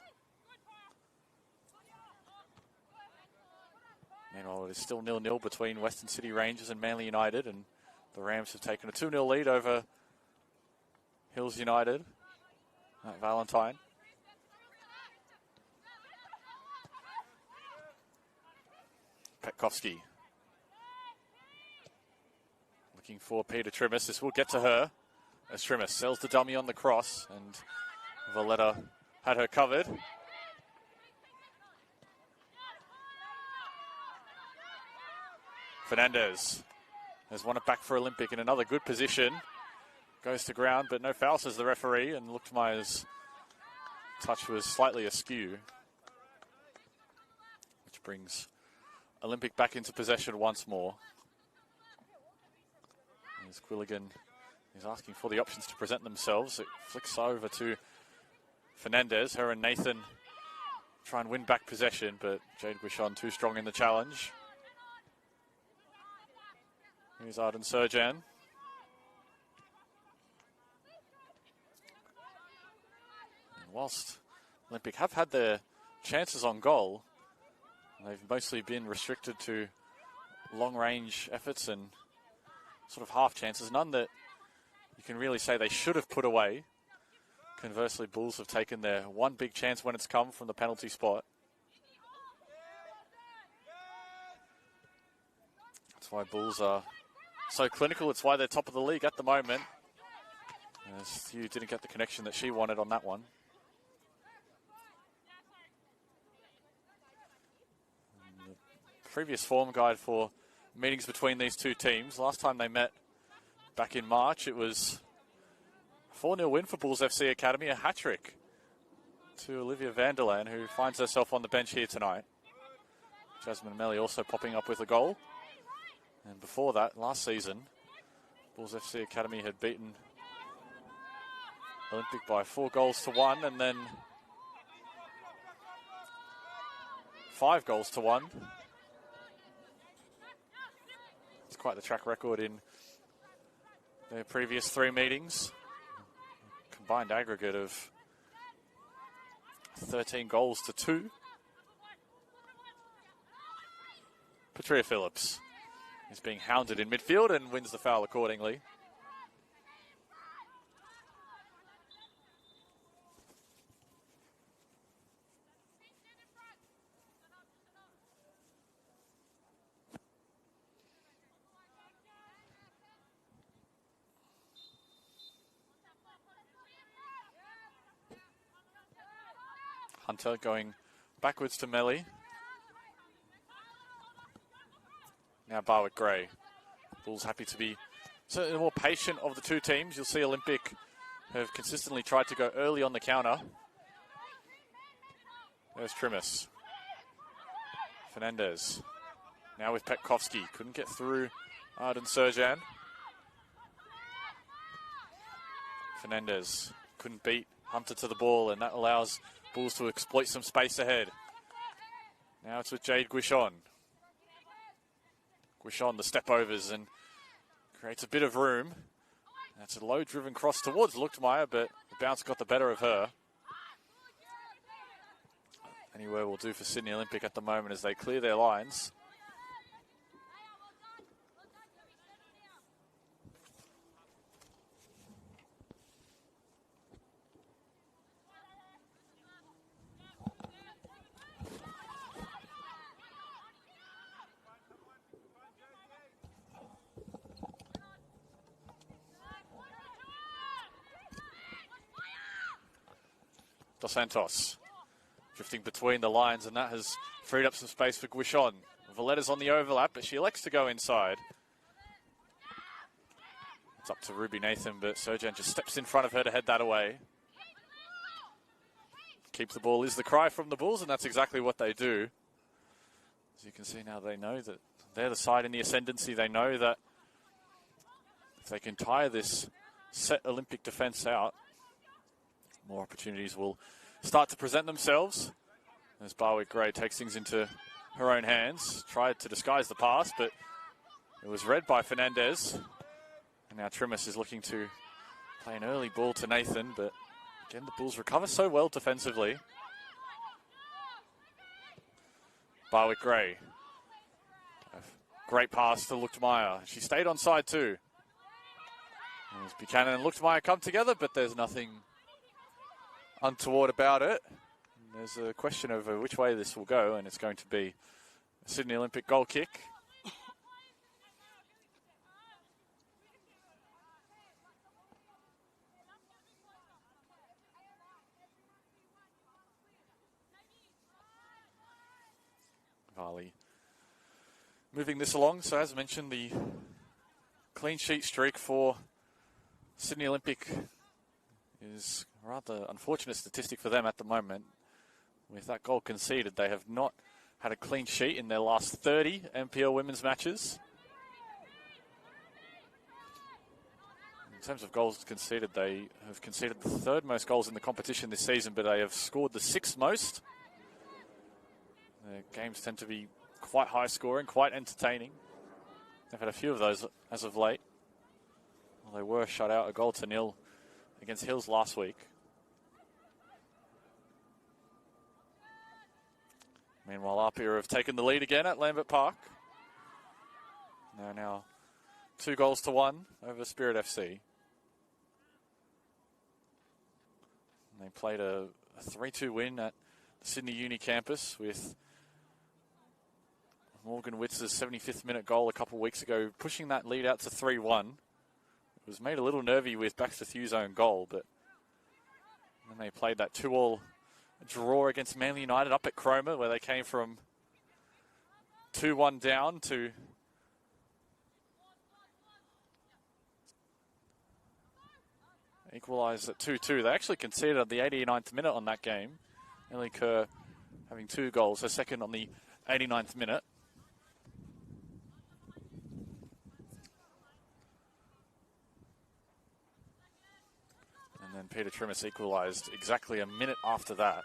Meanwhile, it is still 0-0 between Western City Rangers and Manly United, and the Rams have taken a 2-0 lead over Hills United at Valentine. Petkovsky looking for Peter Trimmis. This will get to her as Trimmis sells the dummy on the cross, and Valletta had her covered. Fernandez has won it back for Olympic in another good position. Goes to ground, but no foul, says the referee, and Luchtmeyer's touch was slightly askew, which brings Olympic back into possession once more. As Quilligan is asking for the options to present themselves. It flicks over to Fernandez. Her and Nathan try and win back possession, but Jade Guichon too strong in the challenge. Here's Arden Serjan. And whilst Olympic have had their chances on goal, they've mostly been restricted to long-range efforts and sort of half chances. None that you can really say they should have put away. Conversely, Bulls have taken their one big chance when it's come from the penalty spot. That's why Bulls are so clinical. It's why they're top of the league at the moment. As Hugh didn't get the connection that she wanted on that one. And the previous form guide for meetings between these two teams. Last time they met back in March, it was a 4-0 win for Bulls FC Academy, a hat-trick to Olivia Vanderland, who finds herself on the bench here tonight. Jasmine Melly also popping up with a goal. And before that, last season, Bulls FC Academy had beaten Olympic by 4-1, and then 5-1. It's quite the track record in their previous 3 meetings. Combined aggregate of 13-2. Patria Phillips is being hounded in midfield and wins the foul accordingly. Hunter going backwards to Melly. Now Barwick Gray. Bulls happy to be certainly the more patient of the two teams. You'll see Olympic have consistently tried to go early on the counter. There's Trimis. Fernandez. Now with Petkovsky. Couldn't get through Arden Serjan. Fernandez couldn't beat Hunter to the ball, and that allows Bulls to exploit some space ahead. Now it's with Jade Guichon. Guichon, the step-overs, and creates a bit of room. That's a low-driven cross towards Luchtmeyer, but the bounce got the better of her. Anywhere will do for Sydney Olympic at the moment as they clear their lines. Dos Santos drifting between the lines, and that has freed up some space for Guichon. Valletta's on the overlap, but she elects to go inside. It's up to Ruby Nathan, but Serjan just steps in front of her to head that away. Keep the ball is the cry from the Bulls, and that's exactly what they do. As you can see now, they know that they're the side in the ascendancy. They know that if they can tire this set Olympic defence out, more opportunities will start to present themselves. As Barwick Gray takes things into her own hands. Tried to disguise the pass, but it was read by Fernandez. And now Trimis is looking to play an early ball to Nathan, but again, the Bulls recover so well defensively. Barwick Gray. A great pass to Luchtmeyer. She stayed on side too. As Buchanan and Luchtmeyer come together, but there's nothing untoward about it. There's a question of which way this will go, and it's going to be a Sydney Olympic goal kick. Varley moving this along. So as mentioned, the clean sheet streak for Sydney Olympic is a rather unfortunate statistic for them at the moment. With that goal conceded, they have not had a clean sheet in their last 30 NPL women's matches. In terms of goals conceded, they have conceded the third most goals in the competition this season, but they have scored the sixth most. Their games tend to be quite high scoring, quite entertaining. They've had a few of those as of late. Well, they were shut out 1-0 against Hills last week. Meanwhile, Apia have taken the lead again at Lambert Park. They're now 2-1 over Spirit FC. And they played a 3-2 win at the Sydney Uni campus with Morgan Witz's 75th minute goal a couple of weeks ago, pushing that lead out to 3-1. It was made a little nervy with Baxter Thew's own goal, but then they played that 2-2 draw against Manly United up at Cromer, where they came from 2-1 down to equalised at 2-2. They actually conceded at the 89th minute on that game. Ellie Kerr having 2 goals, her second on the 89th minute. And then Peter Trimis equalised exactly a minute after that.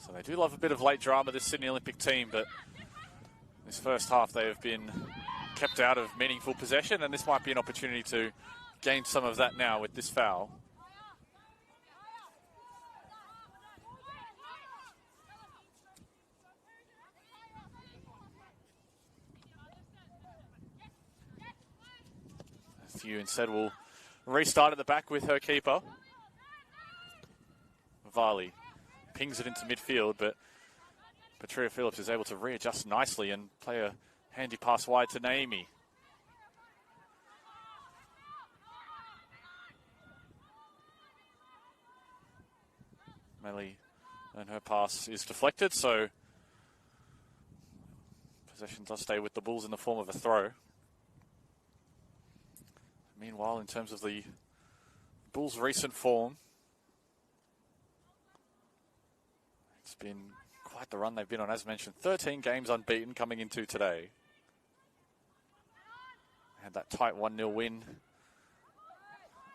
So they do love a bit of late drama, this Sydney Olympic team, but this first half they have been kept out of meaningful possession, and this might be an opportunity to gain some of that now with this foul. Thew instead will restart at the back with her keeper. Varley pings it into midfield, but Patria Phillips is able to readjust nicely and play a handy pass wide to Naomi. Melly And her pass is deflected, so possession does stay with the Bulls in the form of a throw. Meanwhile, in terms of the Bulls' recent form, it's been quite the run they've been on. As mentioned, 13 games unbeaten coming into today. Had that tight 1-0 win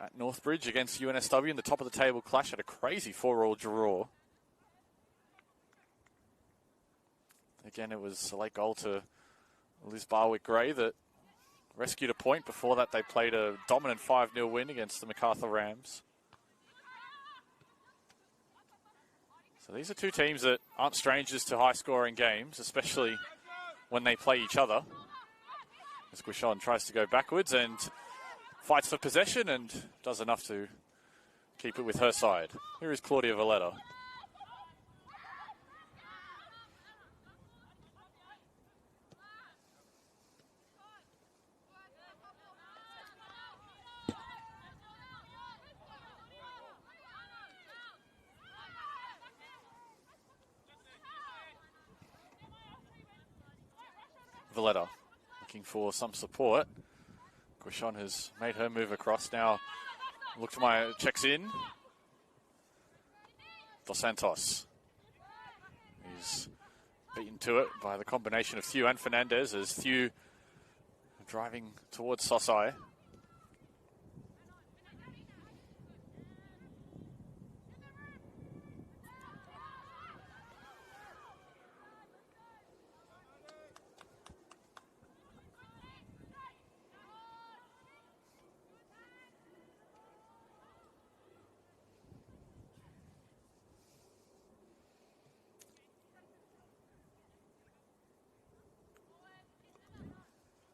at Northbridge against UNSW in the top of the table clash. Had a crazy 4-all draw. Again, it was a late goal to Liz Barwick-Gray that rescued a point. Before that, they played a dominant 5-0 win against the MacArthur Rams. So these are two teams that aren't strangers to high-scoring games, especially when they play each other. As Guichon tries to go backwards and fights for possession and does enough to keep it with her side. Here is Claudia Valletta. Valletta looking for some support. Guichon has made her move across. Now Lookmeier checks in. Dos Santos is beaten to it by the combination of Thew and Fernandez as Thew driving towards Sosai.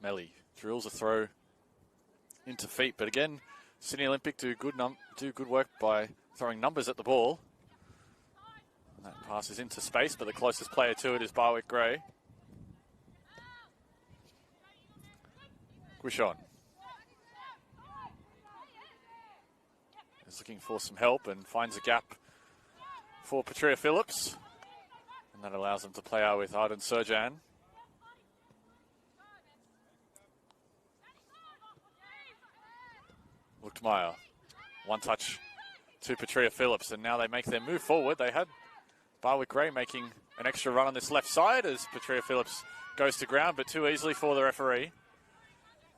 Melly drills a throw into feet, but again, Sydney Olympic do good work by throwing numbers at the ball. And that passes into space, but the closest player to it is Barwick-Gray. Guichon is looking for some help and finds a gap for Petria Phillips, and that allows them to play out with Arden Serjan. Lookmeier, one touch to Petria Phillips, and now they make their move forward. They had Barwick-Gray making an extra run on this left side as Petria Phillips goes to ground, but too easily for the referee.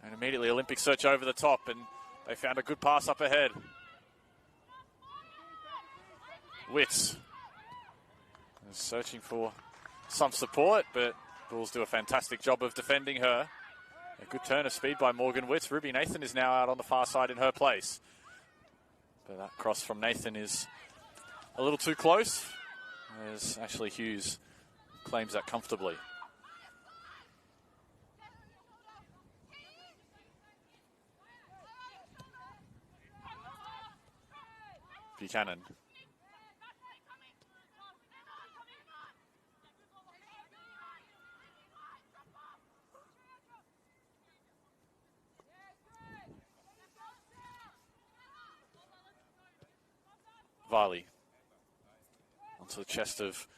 And immediately Olympic search over the top, and they found a good pass up ahead. Witts is searching for some support, but Bulls do a fantastic job of defending her. A good turn of speed by Morgan Witts. Ruby Nathan is now out on the far side in her place. But that cross from Nathan is a little too close. As Ashley Hughes claims that comfortably. Buchanan. Varley onto the chest of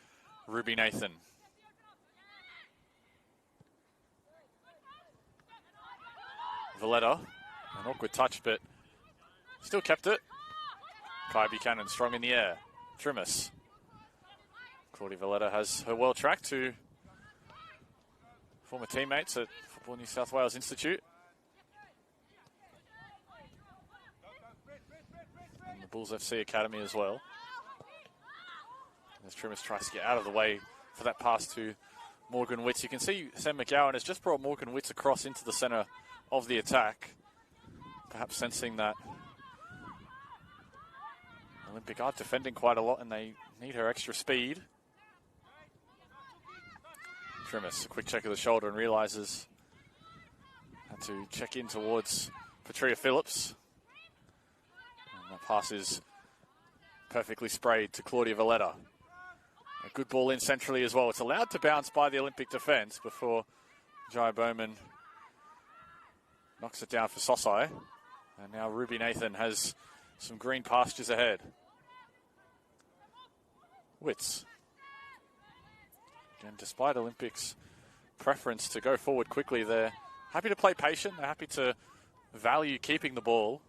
Ruby Nathan. Valletta, an awkward touch, but still kept it. Kai Buchanan strong in the air. Trimus. Claudia Valletta has her well tracked to former teammates at Football New South Wales Institute. And the Bulls FC Academy as well. As Trimus tries to get out of the way for that pass to Morgan Witts. You can see Sam McGowan has just brought Morgan Witts across into the centre of the attack. Perhaps sensing that Olympic are defending quite a lot and they need her extra speed. Trimus, a quick check of the shoulder and realises had to check in towards Petria Phillips. And the pass is perfectly sprayed to Claudia Valletta. A good ball in centrally as well. It's allowed to bounce by the Olympic defence before Jai Bowman knocks it down for Sosai. And now Ruby Nathan has some green pastures ahead. Wits. Again, despite Olympics' preference to go forward quickly, they're happy to play patient. They're happy to value keeping the ball.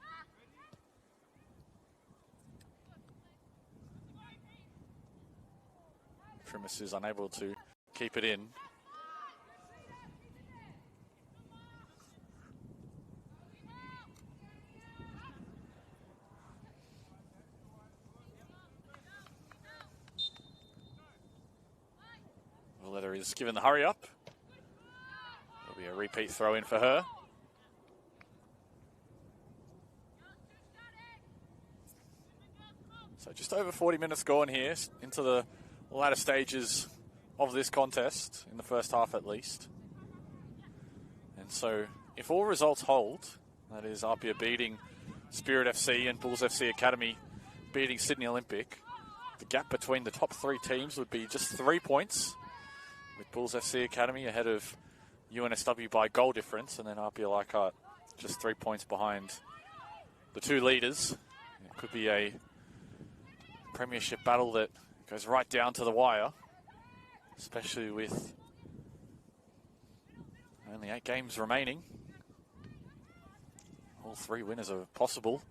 Primus is unable to keep it in. Valletta is given the hurry up. There'll be a repeat throw in for her. So just over 40 minutes gone here into the latter stages of this contest, in the first half at least. And so if all results hold, that is Apia beating Spirit FC and Bulls FC Academy beating Sydney Olympic, the gap between the top three teams would be just 3 points, with Bulls FC Academy ahead of UNSW by goal difference, and then Apia Leichhardt just 3 points behind the two leaders. It could be a premiership battle that goes right down to the wire, especially with only 8 games remaining. All 3 winners are possible.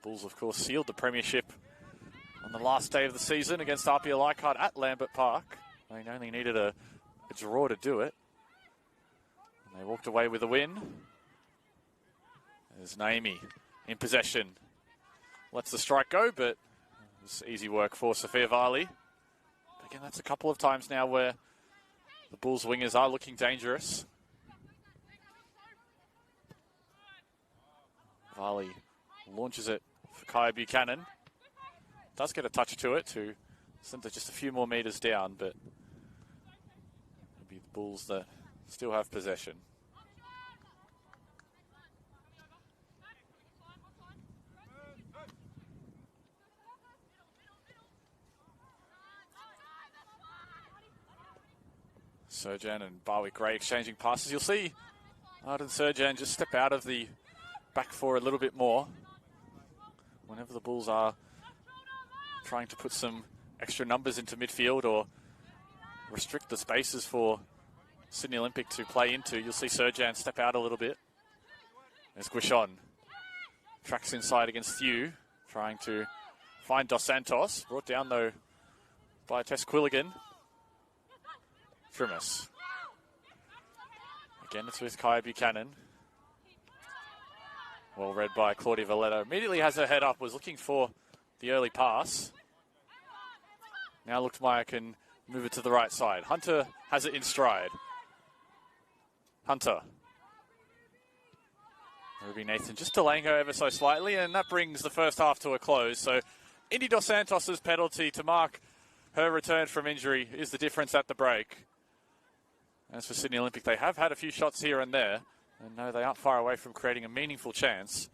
Bulls, of course, sealed the premiership on the last day of the season against Apia Leichhardt at Lambert Park. They only needed a draw to do it. And they walked away with a win. There's Naomi in possession. Lets the strike go, but it's easy work for Sophia Varley. Again, that's a couple of times now where the Bulls wingers are looking dangerous. Varley launches it for Kaya Buchanan. Does get a touch to it to send it just a few more metres down, but it'll be the Bulls that still have possession. Surjan and Barwick Gray exchanging passes. You'll see Arden Surjan just step out of the back four a little bit more whenever the Bulls are trying to put some extra numbers into midfield or restrict the spaces for Sydney Olympic to play into. You'll see Surjan step out a little bit. There's Guishon. Tracks inside against Thew, trying to find Dos Santos. Brought down, though, by Tess Quilligan. Primus. Again, it's with Kaya Buchanan. Well read by Claudia Valletta. Immediately has her head up, was looking for the early pass. Now Luchtmeyer can move it to the right side. Hunter has it in stride. Hunter. Ruby Nathan just delaying her ever so slightly, and that brings the first half to a close. So Indy Dos Santos' penalty to mark her return from injury is the difference at the break. As for Sydney Olympic, they have had a few shots here and there, and no, they aren't far away from creating a meaningful chance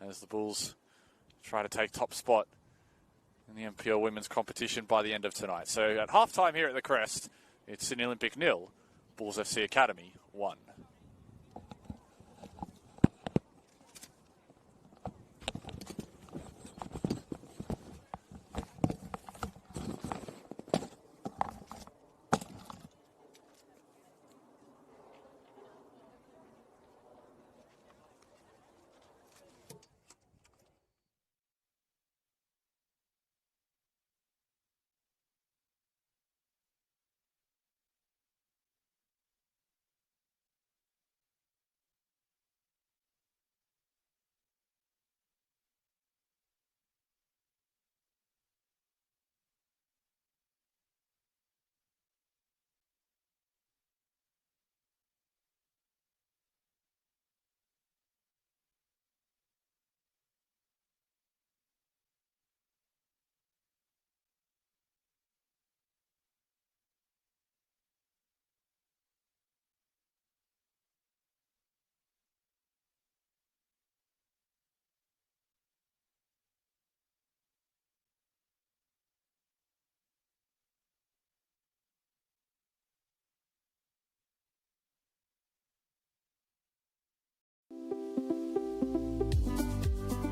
as the Bulls try to take top spot in the NPL women's competition by the end of tonight. So at halftime here at the Crest, it's Sydney Olympic 0, Bulls FC Academy 1.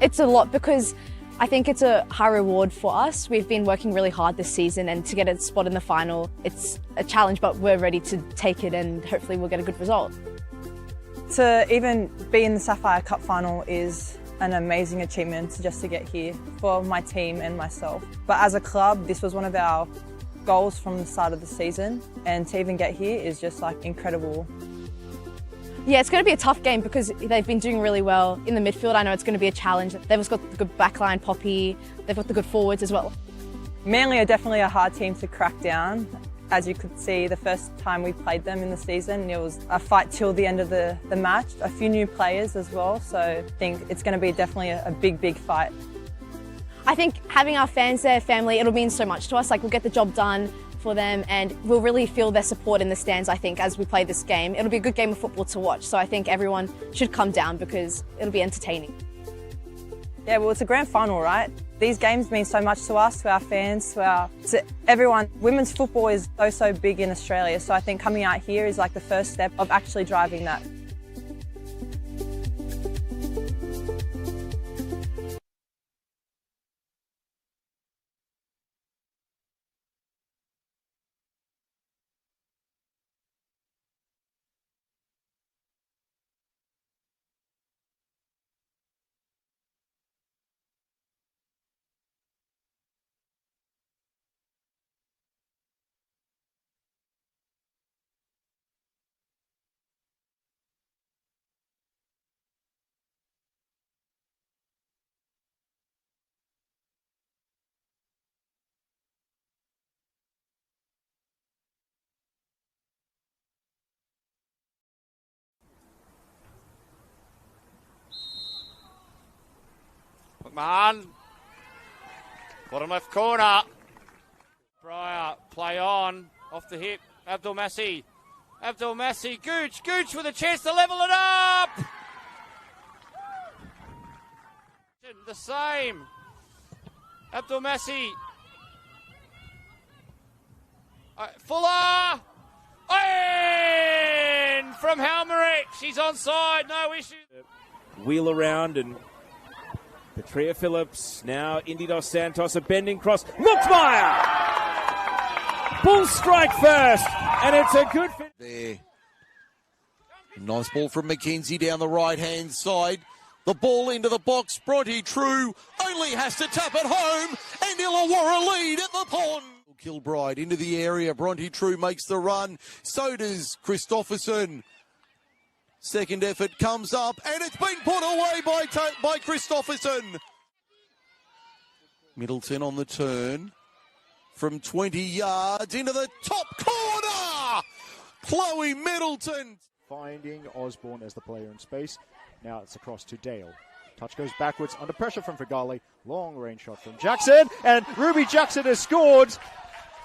It's a lot because I think it's a high reward for us. We've been working really hard this season, and to get a spot in the final, it's a challenge, but we're ready to take it and hopefully we'll get a good result. To even be in the Sapphire Cup final is an amazing achievement just to get here for my team and myself. But as a club, this was one of our goals from the start of the season, and to even get here is just like incredible. Yeah, it's going to be a tough game because they've been doing really well in the midfield. I know it's going to be a challenge. They've also got the good backline, Poppy. They've got the good forwards as well. Manly are definitely a hard team to crack down. As you could see, the first time we played them in the season, it was a fight till the end of the match. A few new players as well, so I think it's going to be definitely a big fight. I think having our fans there, family, it'll mean so much to us. Like, we'll get the job done for them and we'll really feel their support in the stands, I think, as we play this game. It'll be a good game of football to watch, so I think everyone should come down because it'll be entertaining. Yeah, well, it's a grand final, right? These games mean so much to us, to our fans, to everyone. Women's football is so big in Australia, so I think coming out here is like the first step of actually driving that. McMahon, bottom left corner. Breyer, play on, off the hip. Abdul Massi, Gooch with a chance to level it up. The same. Abdul Massi. Fuller. In from Halmerich. She's onside, no issue. Wheel around and Petria Phillips, now Indy Dos Santos, a bending cross. Luxmeyer! Bull strike first, and it's a good fit. There. Nice ball from McKenzie down the right-hand side. The ball into the box. Bronte True only has to tap it home, and Illawarra lead at the pond. Kilbride into the area. Bronte True makes the run. So does Christopherson. Second effort comes up, and it's been put away by Christopherson. Middleton on the turn from 20 yards into the top corner. Chloe Middleton. Finding Osborne as the player in space. Now it's across to Dale. Touch goes backwards under pressure from Fagali. Long range shot from Jackson, and Ruby Jackson has scored.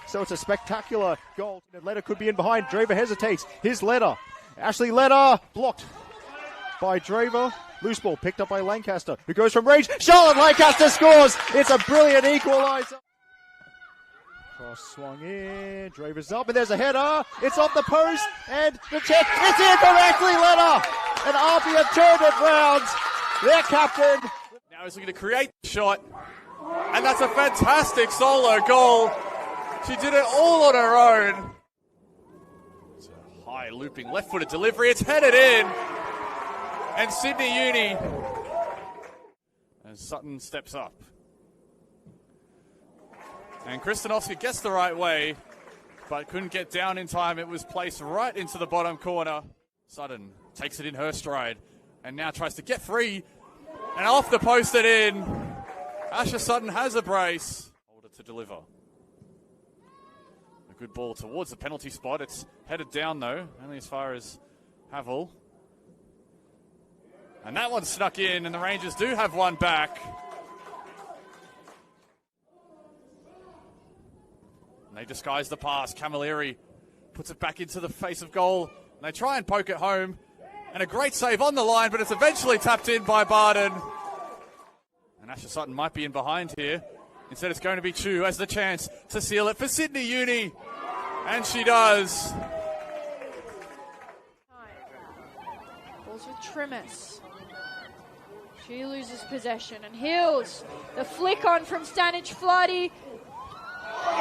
So it's a spectacular goal. Letter could be in behind. Draver hesitates. Here's Letter. Ashley Letter blocked by Draver. Loose ball picked up by Lancaster, who goes from range. Charlotte Lancaster scores. It's a brilliant equaliser. Cross swung in. Draver's up, and there's a header. It's off the post, and the check. It's in from Ashley Letter. And Arby have turned it round. Their captain. Now he's looking to create the shot, and that's a fantastic solo goal. She did it all on her own. It's a high looping left-footed delivery. It's headed in, and Sydney Uni. And Sutton steps up. And Kristanovska gets the right way, but couldn't get down in time. It was placed right into the bottom corner. Sutton takes it in her stride, and now tries to get free, and off the post it in. Asher Sutton has a brace. Hold it to deliver. A good ball towards the penalty spot. It's headed down though, only as far as Havel. And that one snuck in, and the Rangers do have one back. And they disguise the pass. Camilleri puts it back into the face of goal. And they try and poke it home. And a great save on the line, but it's eventually tapped in by Barden. And Asher Sutton might be in behind here. Instead, it's going to be Chu who has the chance to seal it for Sydney Uni. And she does. Balls with Trimis. She loses possession, and Hills, the flick on from Stanic Floody,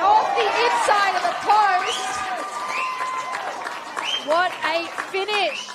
off the inside of the post. What a finish.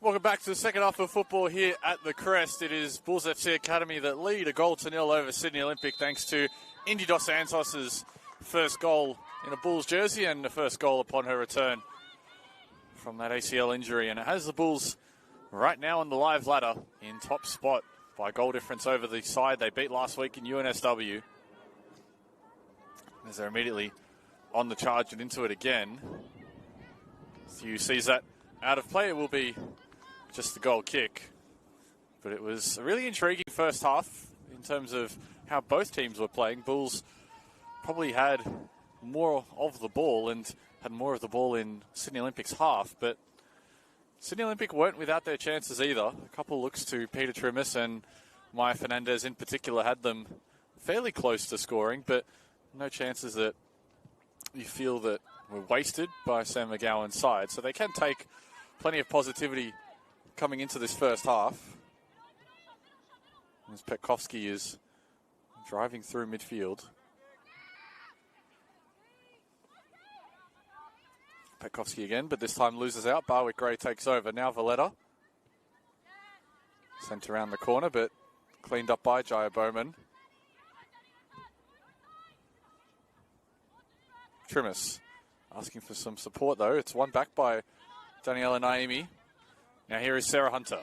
Welcome back to the second half of football here at the Crest. It is Bulls FC Academy that lead 1-0 over Sydney Olympic thanks to Indy Dos Santos' first goal in a Bulls jersey and the first goal upon her return from that ACL injury. And it has the Bulls right now on the live ladder in top spot by goal difference over the side they beat last week in UNSW. As they're immediately on the charge and into it again. Thew sees that out of play. It will be just the goal kick. But it was a really intriguing first half in terms of how both teams were playing. Bulls probably had more of the ball and had more of the ball in Sydney Olympic's half, but Sydney Olympic weren't without their chances either. A couple looks to Peter Trimis and Maya Fernandez in particular had them fairly close to scoring, but no chances that you feel that were wasted by Sam McGowan's side. So they can take plenty of positivity coming into this first half. As Petkovsky is driving through midfield. Petkovsky again, but this time loses out. Barwick-Gray takes over. Now Valletta. Sent around the corner, but cleaned up by Jaya Bowman. Trimis asking for some support, though. It's one back by Daniela Naimi. Now here is Sarah Hunter.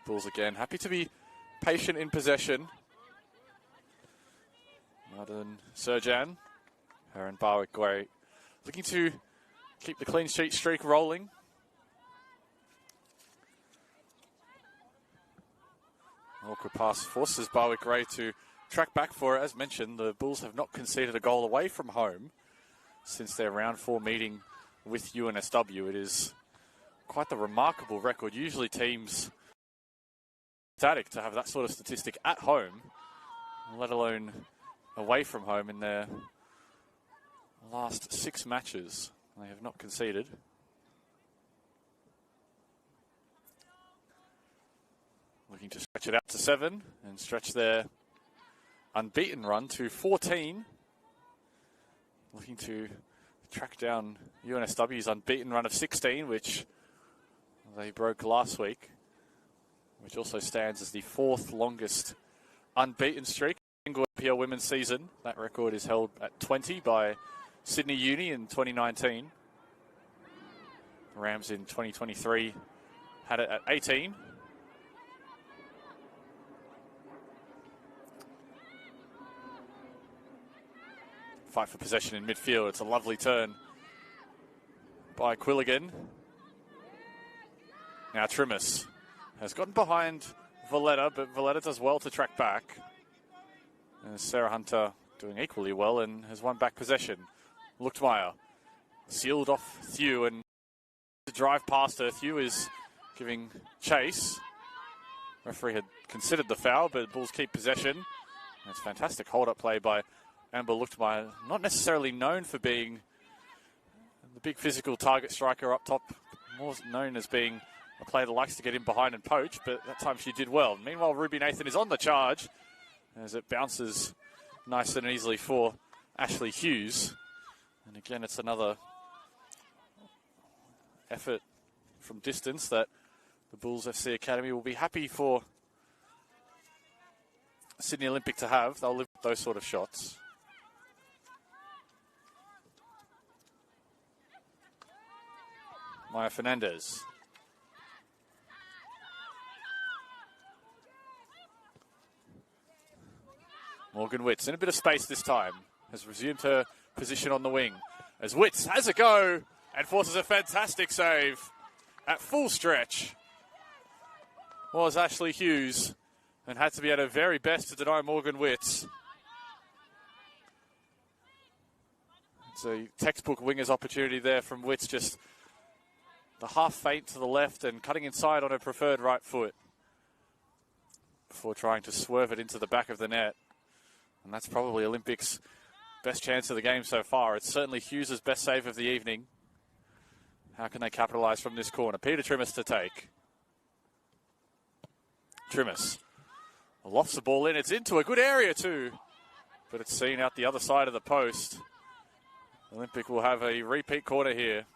Bulls again, happy to be patient in possession. Martin Serjan, her and Barwick-Gray looking to keep the clean sheet streak rolling. Awkward pass forces Barwick-Gray to track back for it. As mentioned, the Bulls have not conceded a goal away from home since their round 4 meeting with UNSW. It is quite the remarkable record. Usually teams ecstatic to have that sort of statistic at home, let alone away from home in their last 6 matches. They have not conceded. Looking to stretch it out to 7 and stretch their unbeaten run to 14. Looking to track down UNSW's unbeaten run of 16, which they broke last week, which also stands as the 4th longest unbeaten streak in the NPL women's season. That record is held at 20 by Sydney Uni in 2019. The Rams in 2023 had it at 18. Fight for possession in midfield. It's a lovely turn by Quilligan. Now Trimis has gotten behind Valletta, but Valletta does well to track back. And Sarah Hunter doing equally well and has won back possession. Luchtmeyer sealed off Thew and to drive past her. Thew is giving chase. Referee had considered the foul, but Bulls keep possession. And it's fantastic hold-up play by Amber Luchtmeyer, not necessarily known for being the big physical target striker up top, more known as being a player that likes to get in behind and poach, but that time she did well. Meanwhile, Ruby Nathan is on the charge as it bounces nice and easily for Ashley Hughes. And again, it's another effort from distance that the Bulls FC Academy will be happy for Sydney Olympic to have. They'll live with those sort of shots. Maya Fernandez. Morgan Witts in a bit of space this time. Has resumed her position on the wing. As Witts has a go and forces a fantastic save at full stretch. Was Ashley Hughes and had to be at her very best to deny Morgan Witts. It's a textbook winger's opportunity there from Witts, just the half feint to the left and cutting inside on her preferred right foot before trying to swerve it into the back of the net. And that's probably Olympic's best chance of the game so far. It's certainly Hughes' best save of the evening. How can they capitalise from this corner? Peter Trimis to take. Trimis lofts the ball in. It's into a good area too, but it's seen out the other side of the post. Olympic will have a repeat corner here.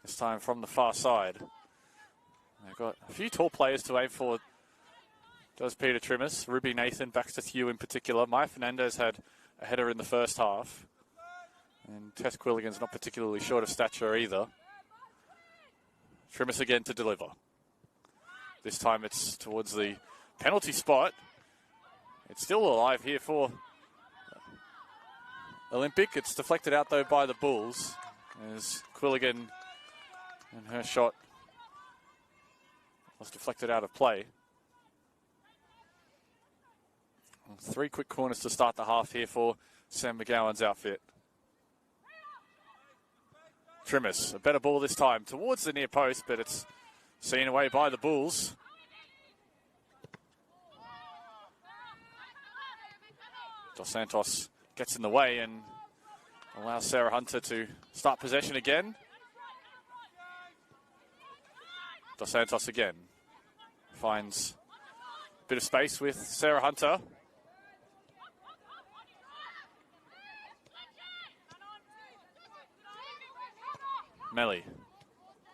This time from the far side. They've got a few tall players to aim for. Does Peter Trimmis, Ruby Nathan, Baxter Thew in particular. Maya Fernandez had a header in the first half. And Tess Quilligan's not particularly short of stature either. Trimmis again to deliver. This time it's towards the penalty spot. It's still alive here for Olympic. It's deflected out though by the Bulls as Quilligan and her shot was deflected out of play. 3 quick corners to start the half here for Sam McGowan's outfit. Trimmis, a better ball this time towards the near post, but it's seen away by the Bulls. Dos Santos gets in the way and allows Sarah Hunter to start possession again. Dos Santos again finds a bit of space with Sarah Hunter. Melly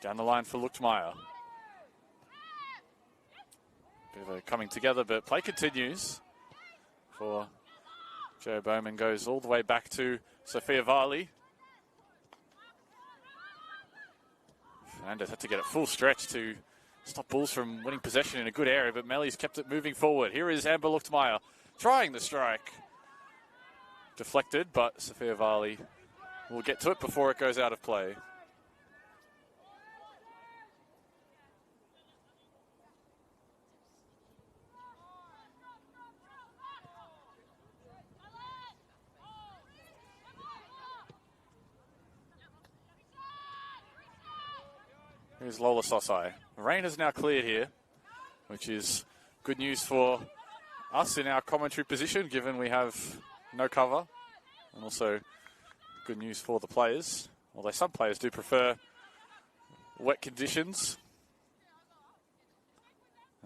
down the line for Luchtmeyer. Bit of a coming together, but play continues for Joe Bowman. Goes all the way back to Sophia Varley. Fernandez had to get it full stretch to stop Bulls from winning possession in a good area, but Melly's kept it moving forward. Here is Amber Luchtmeyer trying the strike. Deflected, but Sophia Varley will get to it before it goes out of play. Here's Lola Sosai. Rain is now cleared here, which is good news for us in our commentary position, given we have no cover, and also good news for the players, although some players do prefer wet conditions.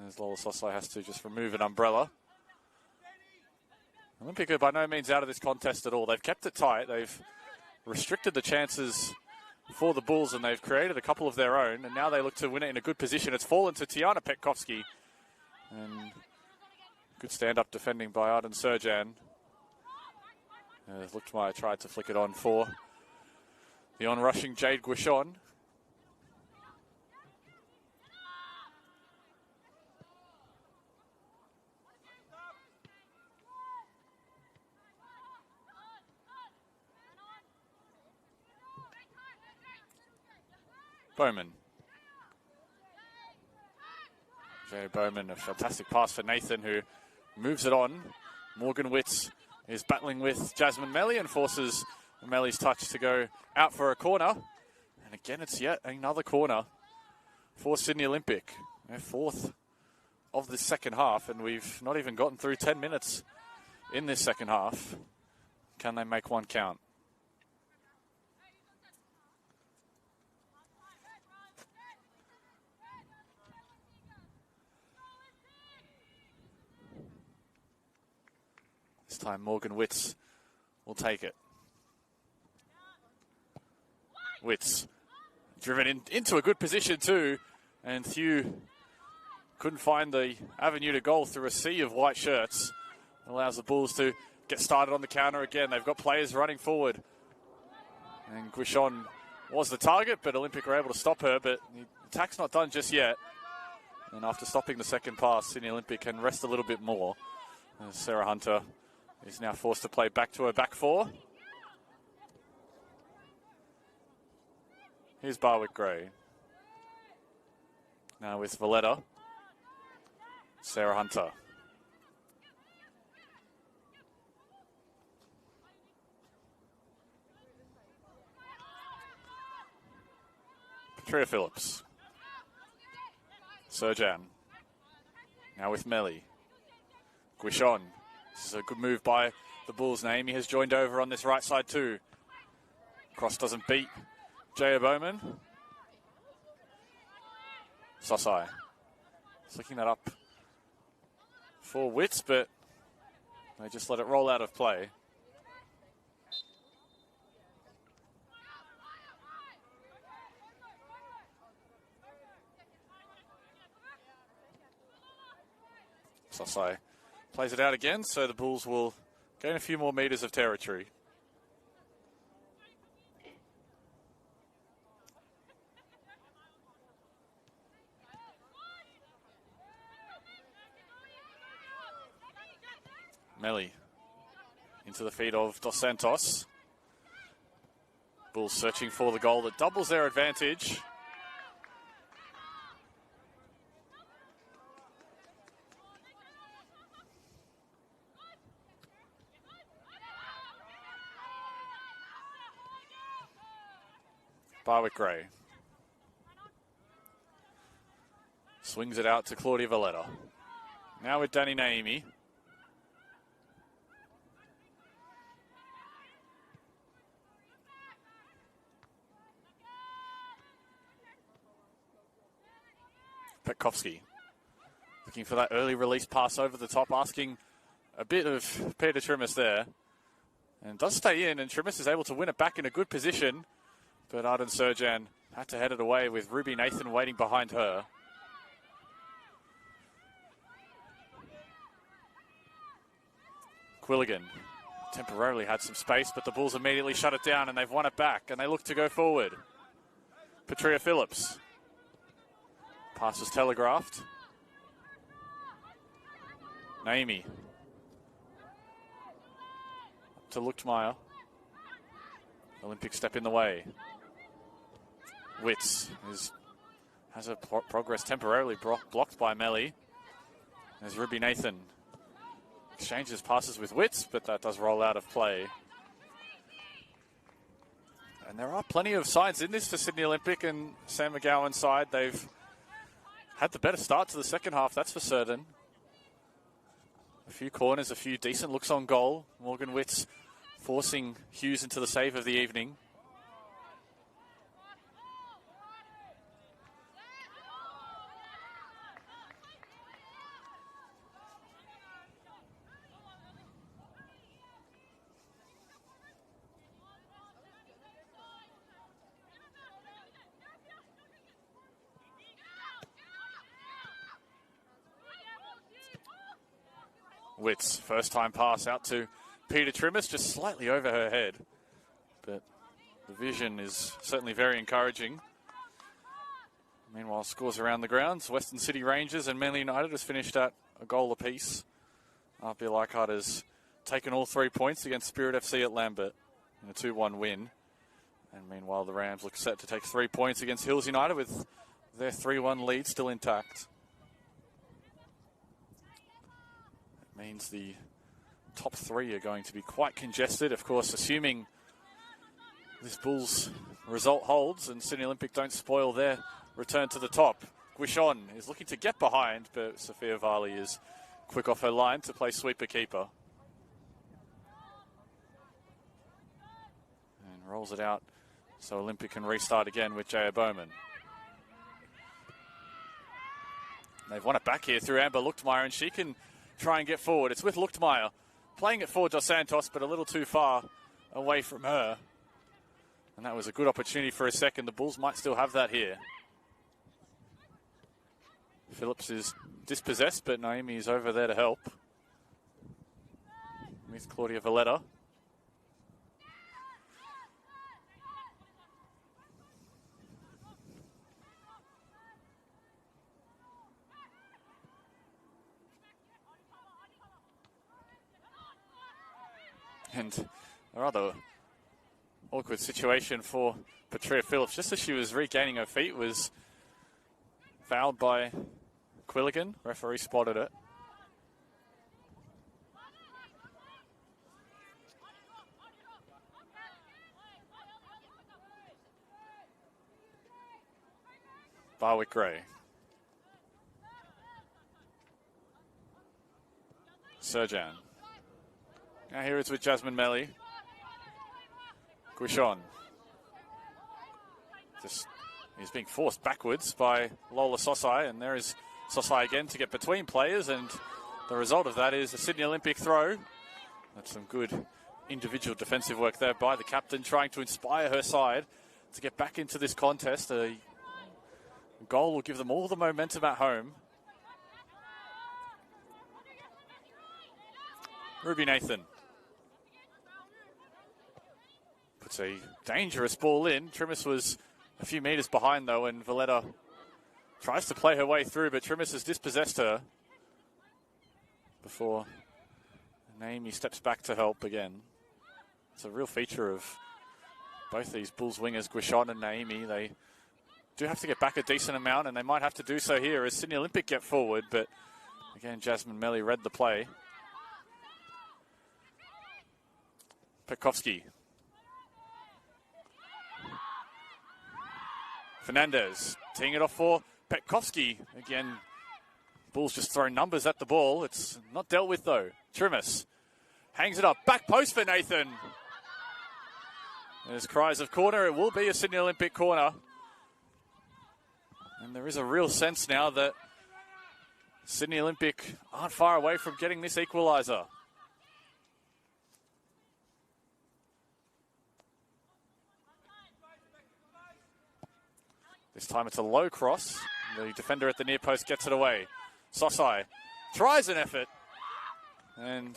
As Lola Sosai has to just remove an umbrella. Olympic are by no means out of this contest at all. They've kept it tight. They've restricted the chances for the Bulls, and they've created a couple of their own, and now they look to win it in a good position. It's fallen to Tiana Petkovsky, and good stand-up defending by Arden Serjan. Luchtmeyer tried to flick it on for the on-rushing Jade Guichon. Bowman. Jay Bowman, a fantastic pass for Nathan, who moves it on. Morgan Witz is battling with Jasmine Melly and forces Melly's touch to go out for a corner. And again, it's yet another corner for Sydney Olympic. Their fourth of the second half, and we've not even gotten through 10 minutes in this second half. Can they make one count? This time Morgan Witz will take it. Witz driven into a good position too, and Thew couldn't find the avenue to goal through a sea of white shirts. Allows the Bulls to get started on the counter again. They've got players running forward. And Guichon was the target, but Olympic were able to stop her, but the attack's not done just yet. And after stopping the second pass, Sydney Olympic can rest a little bit more. Sarah Hunter is now forced to play back to her back four. Here's Barwick Gray. Now with Valletta. Sarah Hunter. Petria Phillips. Serjan. Now with Melly. Guichon. This is a good move by the Bulls. Naomi has joined over on this right side too. Cross doesn't beat Jaya Bowman. Sosai. Flicking that up for Witz, but they just let it roll out of play. Sosai plays it out again, so the Bulls will gain a few more metres of territory. Melli into the feet of Dos Santos. Bulls searching for the goal that doubles their advantage. Barwick-Gray swings it out to Claudia Valletta. Now with Danny Naimi. Petkovsky looking for that early release pass over the top, asking a bit of Peter Trimis there. And does stay in, and Trimis is able to win it back in a good position. But Arden Serjan had to head it away with Ruby Nathan waiting behind her. Quilligan temporarily had some space, but the Bulls immediately shut it down and they've won it back and they look to go forward. Petria Phillips. Pass was telegraphed. Naimi. Up to Luchtmeyer. Olympic step in the way. Witz has a progress temporarily blocked by Melli. There's Ruby Nathan. Exchanges passes with Witz, but that does roll out of play. And there are plenty of signs in this for Sydney Olympic and Sam McGowan's side. They've had the better start to the second half, that's for certain. A few corners, a few decent looks on goal. Morgan Witz forcing Hughes into the save of the evening. Witz, first time pass out to Peter Trimis, just slightly over her head. But the vision is certainly very encouraging. Meanwhile, scores around the grounds. Western City Rangers and Manly United has finished at a goal apiece. RP Leichhardt has taken all 3 points against Spirit FC at Lambert in a 2-1 win. And meanwhile, the Rams look set to take 3 points against Hills United with their 3-1 lead still intact. Means the top three are going to be quite congested, of course, assuming this Bulls result holds and Sydney Olympic don't spoil their return to the top. Guichon is looking to get behind, but Sophia Varley is quick off her line to play sweeper-keeper. And rolls it out so Olympic can restart again with Jaya Bowman. They've won it back here through Amber Luchtmeyer, and she can try and get forward. It's with Luchtmeyer playing it for Dos Santos, but a little too far away from her. And that was a good opportunity for a second. The Bulls might still have that here. Phillips is dispossessed, but Naomi is over there to help with Claudia Valletta. And a rather awkward situation for Petria Phillips. Just as she was regaining her feet, was fouled by Quilligan. Referee spotted it. Barwick-Gray. Serjan. Now here it's with Jasmine Melli. Guichon. He's being forced backwards by Lola Sosai, and there is Sosai again to get between players, and the result of that is a Sydney Olympic throw. That's some good individual defensive work there by the captain, trying to inspire her side to get back into this contest. A goal will give them all the momentum at home. Ruby Nathan puts a dangerous ball in. Trimis was a few metres behind though, and Valletta tries to play her way through, but Trimis has dispossessed her before Naomi steps back to help again. It's a real feature of both these Bulls wingers, Guishon and Naomi. They do have to get back a decent amount, and they might have to do so here as Sydney Olympic get forward, but again, Jasmine Melly read the play. Petkovsky. Fernandez teeing it off for Petkovsky. Again, Bulls just throwing numbers at the ball. It's not dealt with though. Trimis hangs it up. Back post for Nathan. There's cries of corner. It will be a Sydney Olympic corner. And there is a real sense now that Sydney Olympic aren't far away from getting this equaliser. This time it's a low cross. The defender at the near post gets it away. Sosai tries an effort. And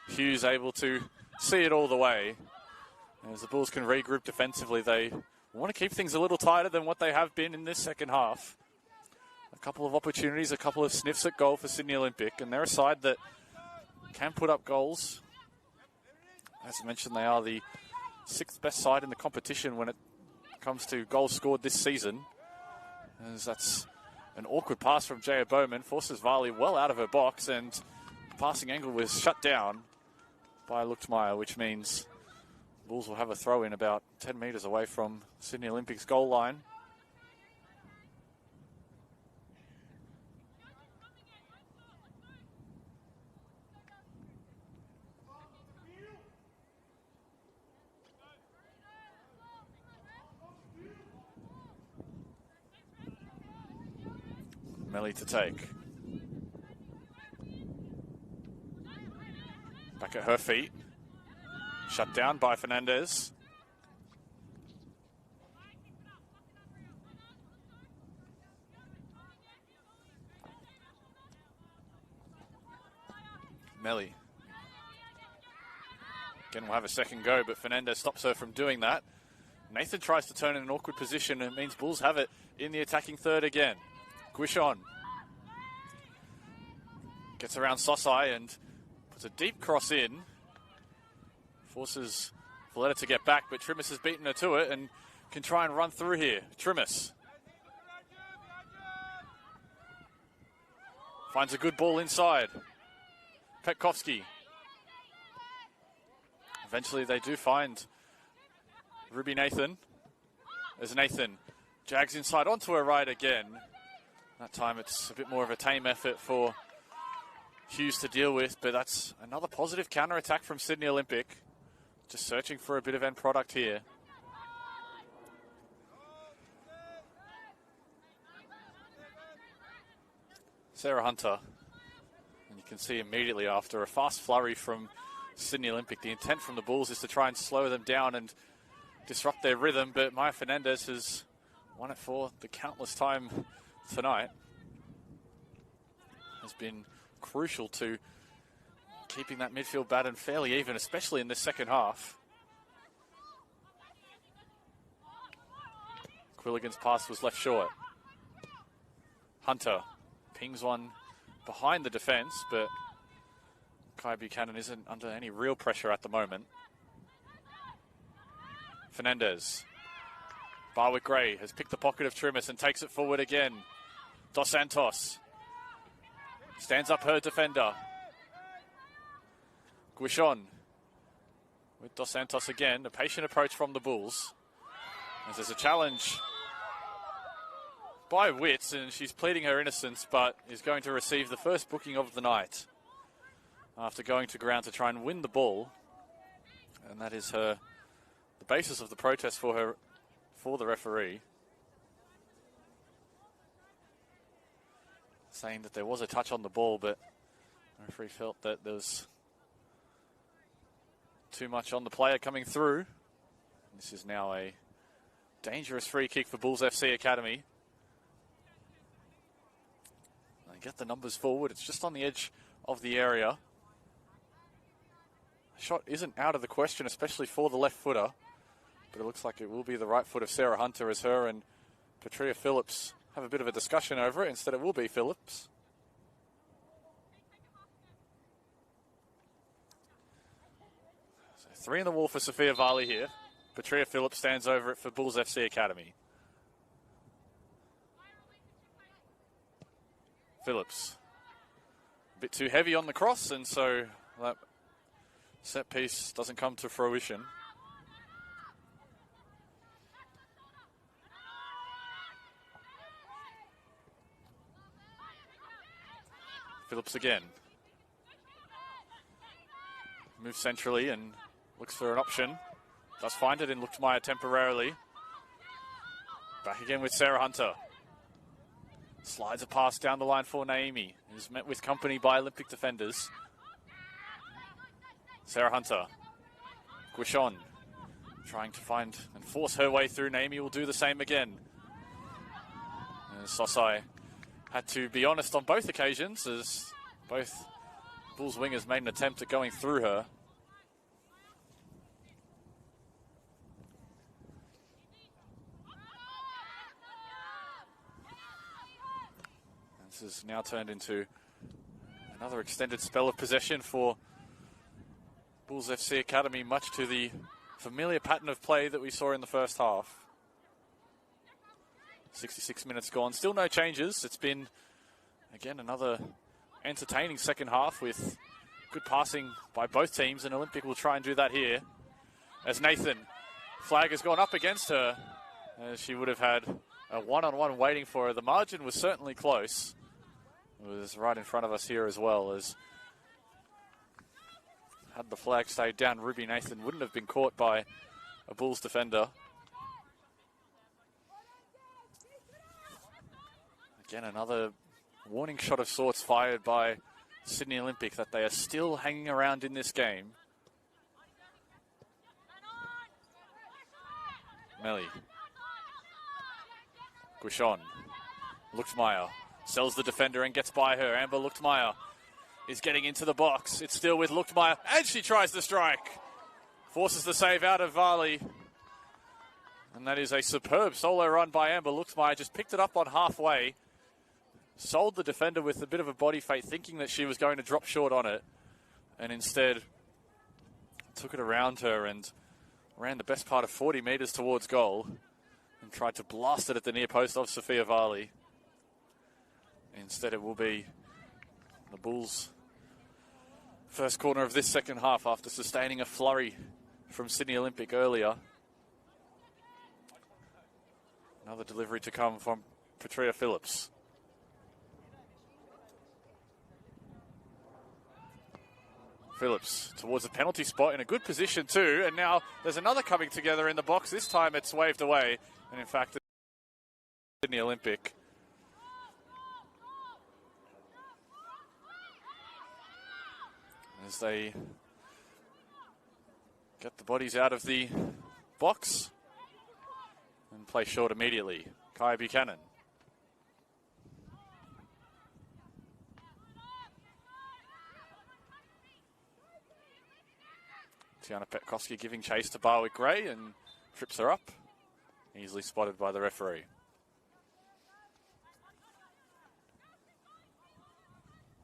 Hughes able to see it all the way. As the Bulls can regroup defensively, they want to keep things a little tighter than what they have been in this second half. A couple of opportunities, a couple of sniffs at goal for Sydney Olympic, and they're a side that can put up goals. As I mentioned, they are the 6th best side in the competition when it comes to goals scored this season. As that's an awkward pass from Jaya Bowman, forces Varley well out of her box, and the passing angle was shut down by Luchtmeyer, which means Bulls will have a throw in about 10 metres away from Sydney Olympic's goal line. Melly to take. Back at her feet. Shut down by Fernandez. Melly. Again, we'll have a second go, but Fernandez stops her from doing that. Nathan tries to turn in an awkward position, and it means Bulls have it in the attacking third again. Guishon gets around Sosai and puts a deep cross in. Forces Valletta to get back, but Trimis has beaten her to it and can try and run through here. Trimis finds a good ball inside. Petkovsky. Eventually they do find Ruby Nathan. As Nathan jags inside onto her right again. That time it's a bit more of a tame effort for Hughes to deal with, but that's another positive counter-attack from Sydney Olympic. Just searching for a bit of end product here. Sarah Hunter. And you can see immediately after a fast flurry from Sydney Olympic, the intent from the Bulls is to try and slow them down and disrupt their rhythm, but Maya Fernandez has won it for the countless time tonight. Has been crucial to keeping that midfield battle fairly even, especially in this second half. Quilligan's pass was left short. Hunter pings one behind the defence, but Kai Buchanan isn't under any real pressure at the moment. Fernandez. Barwick Gray has picked the pocket of Trimis and takes it forward again. Dos Santos stands up her defender. Guishon with Dos Santos again. A patient approach from the Bulls. As there's a challenge by Witts, and she's pleading her innocence, but is going to receive the first booking of the night after going to ground to try and win the ball. And that is the basis of the protest for the referee. Saying that there was a touch on the ball, but the referee felt that there was too much on the player coming through. This is now a dangerous free kick for Bulls FC Academy. They get the numbers forward. It's just on the edge of the area. shot isn't out of the question, especially for the left footer. But it looks like it will be the right foot of Sarah Hunter as her and Petria Phillips have a bit of a discussion over it. Instead, it will be Phillips. So 3 in the wall for Sophia Varley here. Petria Phillips stands over it for Bulls FC Academy. Phillips. A bit too heavy on the cross, and so that set piece doesn't come to fruition. Phillips again. Moves centrally and looks for an option. Does find it in Luchtmeyer temporarily. Back again with Sarah Hunter. Slides a pass down the line for Naomi, who's met with company by Olympic defenders. Sarah Hunter. Guishon trying to find and force her way through. Naomi will do the same again. And Sosai had to be honest on both occasions as both Bulls wingers made an attempt at going through her. This has now turned into another extended spell of possession for Bulls FC Academy, much to the familiar pattern of play that we saw in the first half. 66 minutes gone, still no changes. It's been, again, another entertaining second half with good passing by both teams, and Olympic will try and do that here. As Nathan, flag has gone up against her, as she would have had a one-on-one waiting for her. The margin was certainly close. It was right in front of us here as well, as had the flag stayed down, Ruby Nathan wouldn't have been caught by a Bulls defender. Again, another warning shot of sorts fired by Sydney Olympic that they are still hanging around in this game. Melly. Guishon. Luchtmeyer sells the defender and gets by her. Amber Luchtmeyer is getting into the box. It's still with Luchtmeyer, and she tries to strike. Forces the save out of Varley. And that is a superb solo run by Amber Luchtmeyer. Just picked it up on halfway. Sold the defender with a bit of a body fake, thinking that she was going to drop short on it. And instead took it around her and ran the best part of 40 metres towards goal. And tried to blast it at the near post of Sophia Varley. Instead, it will be the Bulls' first corner of this second half after sustaining a flurry from Sydney Olympic earlier. Another delivery to come from Petria Phillips. Phillips towards the penalty spot in a good position too, and now there's another coming together in the box. This time it's waved away, and in fact, Sydney Olympic. As they get the bodies out of the box and play short immediately. Kaya Buchanan. Tiana Petkowski giving chase to Barwick Gray and trips her up. Easily spotted by the referee.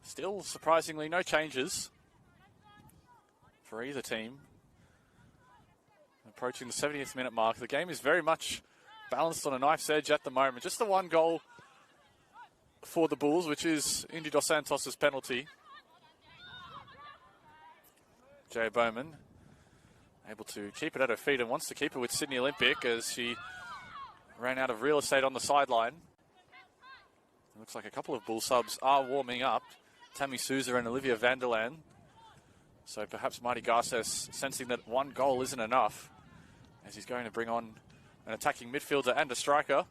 Still, surprisingly, no changes for either team. Approaching the 70th minute mark. The game is very much balanced on a knife's edge at the moment. Just the one goal for the Bulls, which is Indy Dos Santos' penalty. Jay Bowman able to keep it at her feet and wants to keep it with Sydney Olympic as she ran out of real estate on the sideline. It looks like a couple of Bull subs are warming up. Tammy Souza and Olivia Vanderland. So perhaps Marty Garces sensing that one goal isn't enough as he's going to bring on an attacking midfielder and a striker.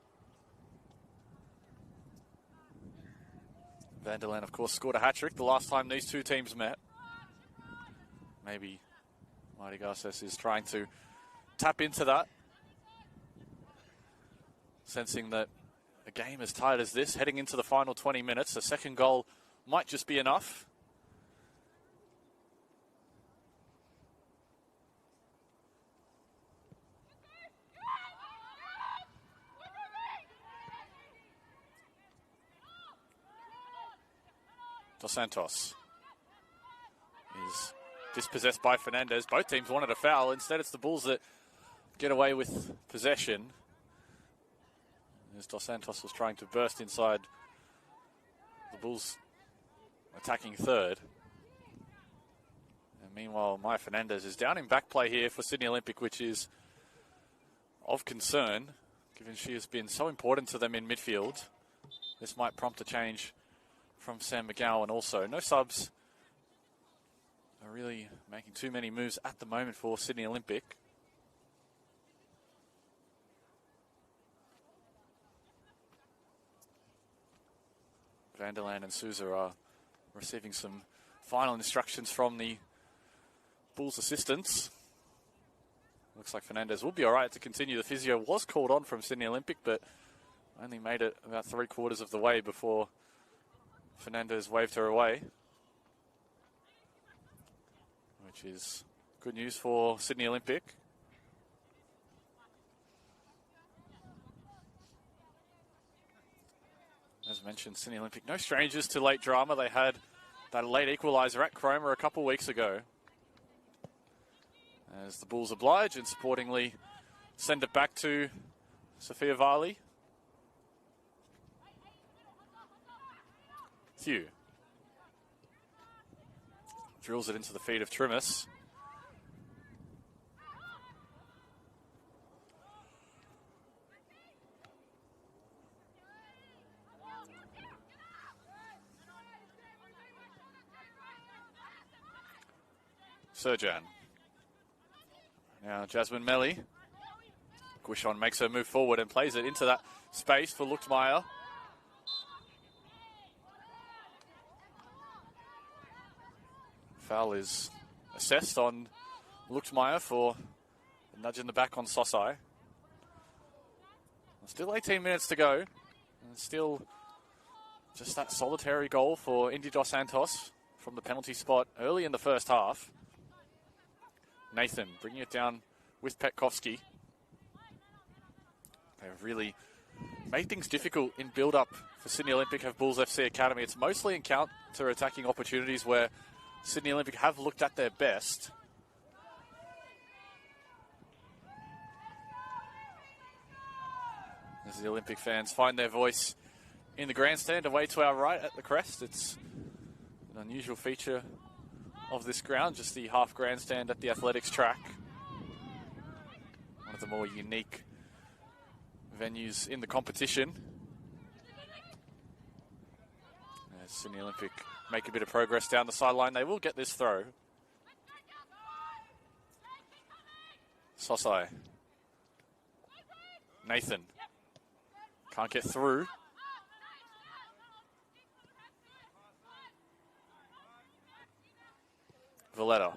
Vanderland, of course, scored a hat-trick the last time these two teams met. Maybe Marty Garces is trying to tap into that, sensing that a game as tight as this, heading into the final 20 minutes, a second goal might just be enough. Dos Santos is dispossessed by Fernandez. Both teams wanted a foul. Instead, it's the Bulls that get away with possession. As Dos Santos was trying to burst inside the Bulls attacking third. And meanwhile, Maya Fernandez is down in back play here for Sydney Olympic, which is of concern, given she has been so important to them in midfield. This might prompt a change from Sam McGowan also. No subs are really making too many moves at the moment for Sydney Olympic. Vanderland and Souza are receiving some final instructions from the Bulls assistants. Looks like Fernandez will be all right to continue. The physio was called on from Sydney Olympic, but only made it about 3/4 of the way before Fernandez waved her away, which is good news for Sydney Olympic. As mentioned, Sydney Olympic, no strangers to late drama. They had that late equaliser at Cromer a couple weeks ago. As the Bulls oblige and supportingly send it back to Sophia Varley. Hugh drills it into the feet of Trimis. Serjan. Now Jasmine Melly. Guishon makes her move forward and plays it into that space for Luchtmeyer. Foul is assessed on Luchtmeyer for a nudge in the back on Sosai. Still 18 minutes to go. And still just that solitary goal for Indy Dos Santos from the penalty spot early in the first half. Nathan bringing it down with Petkovsky. They've really made things difficult in build-up for Sydney Olympic of Bulls FC Academy. It's mostly in counter-attacking opportunities where Sydney Olympic have looked at their best. As the Olympic fans find their voice in the grandstand away to our right at the crest. It's an unusual feature of this ground, just the half grandstand at the athletics track. One of the more unique venues in the competition. As Sydney Olympic make a bit of progress down the sideline, they will get this throw. Sosai. Nathan. Can't get through. Valletta.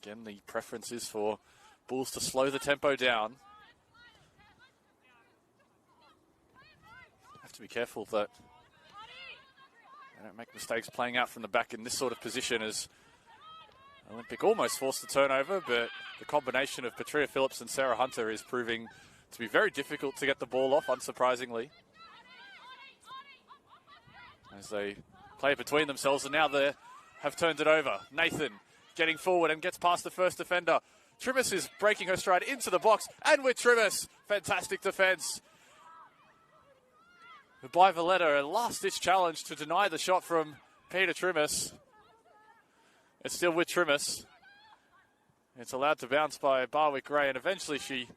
Again, the preference is for Bulls to slow the tempo down. Have to be careful that they don't make mistakes playing out from the back in this sort of position, as Olympic almost forced the turnover, but the combination of Patria Phillips and Sarah Hunter is proving to be very difficult to get the ball off, unsurprisingly. As they play between themselves, and now they have turned it over. Nathan getting forward and gets past the first defender. Trimis is breaking her stride into the box, and with Trimis, fantastic defence by Valletta. A last-ditch challenge to deny the shot from Peter Trimis. It's still with Trimis. It's allowed to bounce by Barwick Gray, and eventually she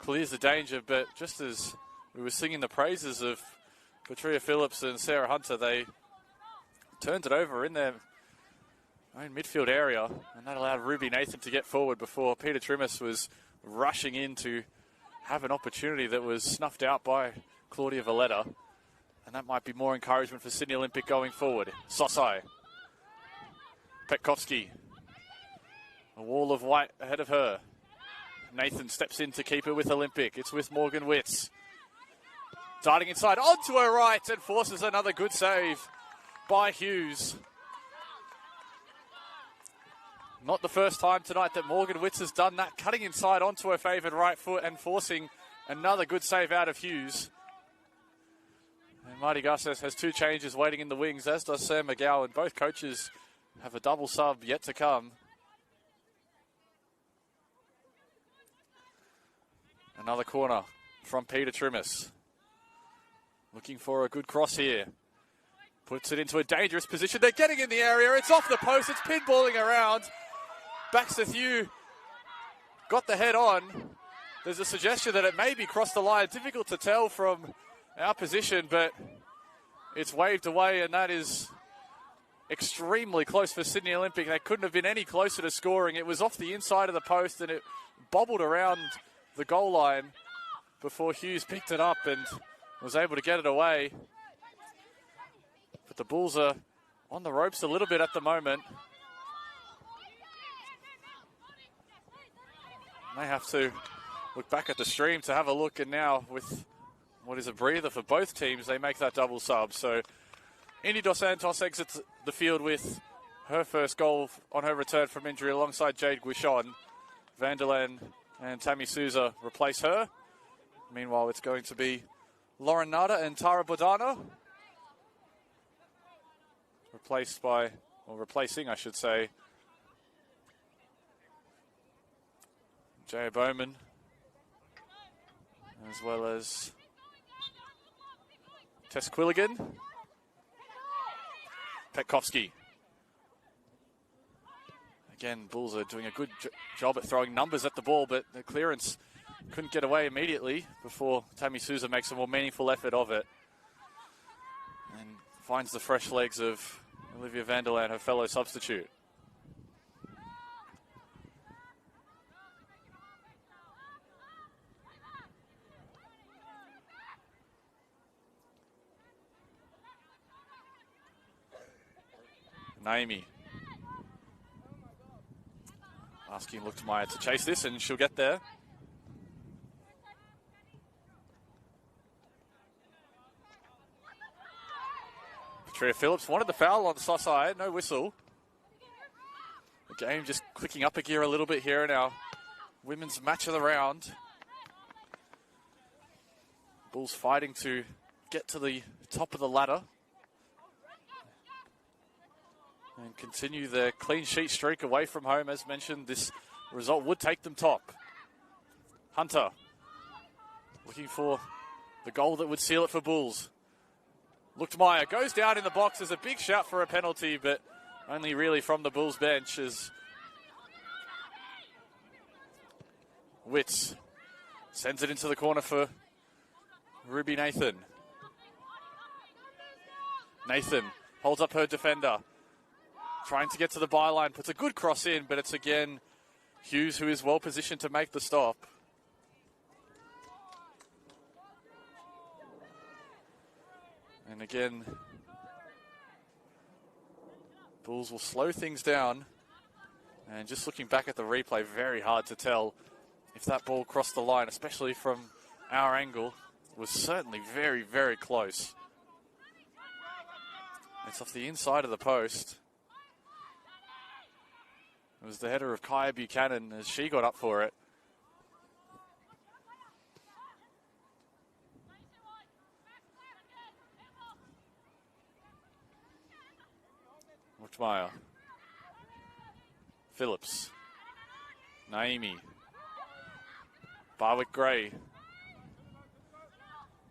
clears the danger, but just as we were singing the praises of Patria Phillips and Sarah Hunter, they turned it over in their own midfield area, and that allowed Ruby Nathan to get forward before Peter Trimis was rushing in to have an opportunity that was snuffed out by Claudia Valletta. And that might be more encouragement for Sydney Olympic going forward. Sosai. Petkovsky. A wall of white ahead of her. Nathan steps in to keep it with Olympic. It's with Morgan Witz. Darting inside onto her right and forces another good save by Hughes. Not the first time tonight that Morgan Witz has done that, cutting inside onto her favoured right foot and forcing another good save out of Hughes. And Marty Garces has 2 changes waiting in the wings, as does Sam McGowan. Both coaches have a double sub yet to come. Another corner from Peter Trimmis. Looking for a good cross here. Puts it into a dangerous position. They're getting in the area. It's off the post. It's pinballing around. Baxter Thew got the head on. There's a suggestion that it maybe crossed the line. Difficult to tell from our position, but it's waved away, and that is extremely close for Sydney Olympic. They couldn't have been any closer to scoring. It was off the inside of the post, and it bobbled around the goal line before Hughes picked it up and was able to get it away. But the Bulls are on the ropes a little bit at the moment. They have to look back at the stream to have a look, and now with what is a breather for both teams, they make that double sub. So Indy Dos Santos exits the field with her first goal on her return from injury alongside Jade Guichon. Vanderland and Tammy Souza replace her. Meanwhile, it's going to be Lauren Nada and Tara Bodana. Replacing, I should say, Jaya Bowman, as well as Tess Quilligan. Petkovsky. Again, Bulls are doing a good job at throwing numbers at the ball, but the clearance couldn't get away immediately before Tammy Souza makes a more meaningful effort of it. And finds the fresh legs of Olivia Vanderland, her fellow substitute. Naomi asking Luchtmeyer to chase this, and she'll get there. Petria Phillips wanted the foul on Sosai, no whistle. The game just clicking up a gear a little bit here in our women's match of the round. Bulls fighting to get to the top of the ladder and continue their clean sheet streak away from home. As mentioned, this result would take them top. Hunter looking for the goal that would seal it for Bulls. Luchtmeyer goes down in the box. There's a big shout for a penalty, but only really from the Bulls bench as Witts sends it into the corner for Ruby Nathan. Nathan holds up her defender, trying to get to the byline, puts a good cross in, but it's again Hughes who is well positioned to make the stop. And again, Bulls will slow things down. And just looking back at the replay, very hard to tell if that ball crossed the line, especially from our angle. It was certainly very, very close. It's off the inside of the post. It was the header of Kaya Buchanan as she got up for it. Luchtmeyer. Phillips. Naomi. Barwick-Gray.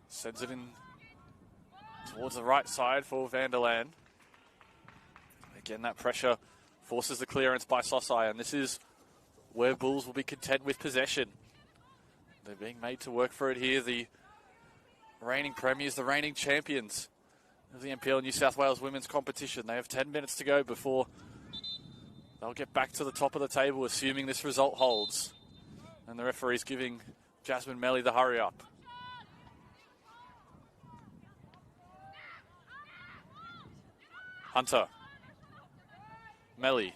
Sends it in towards the right side for Vanderland. Again, that pressure forces the clearance by Sosai, and this is where Bulls will be content with possession. They're being made to work for it here. The reigning premiers, the reigning champions of the NPL New South Wales women's competition. They have 10 minutes to go before they'll get back to the top of the table, assuming this result holds. And the referee's giving Jasmine Melly the hurry up. Hunter. Melly.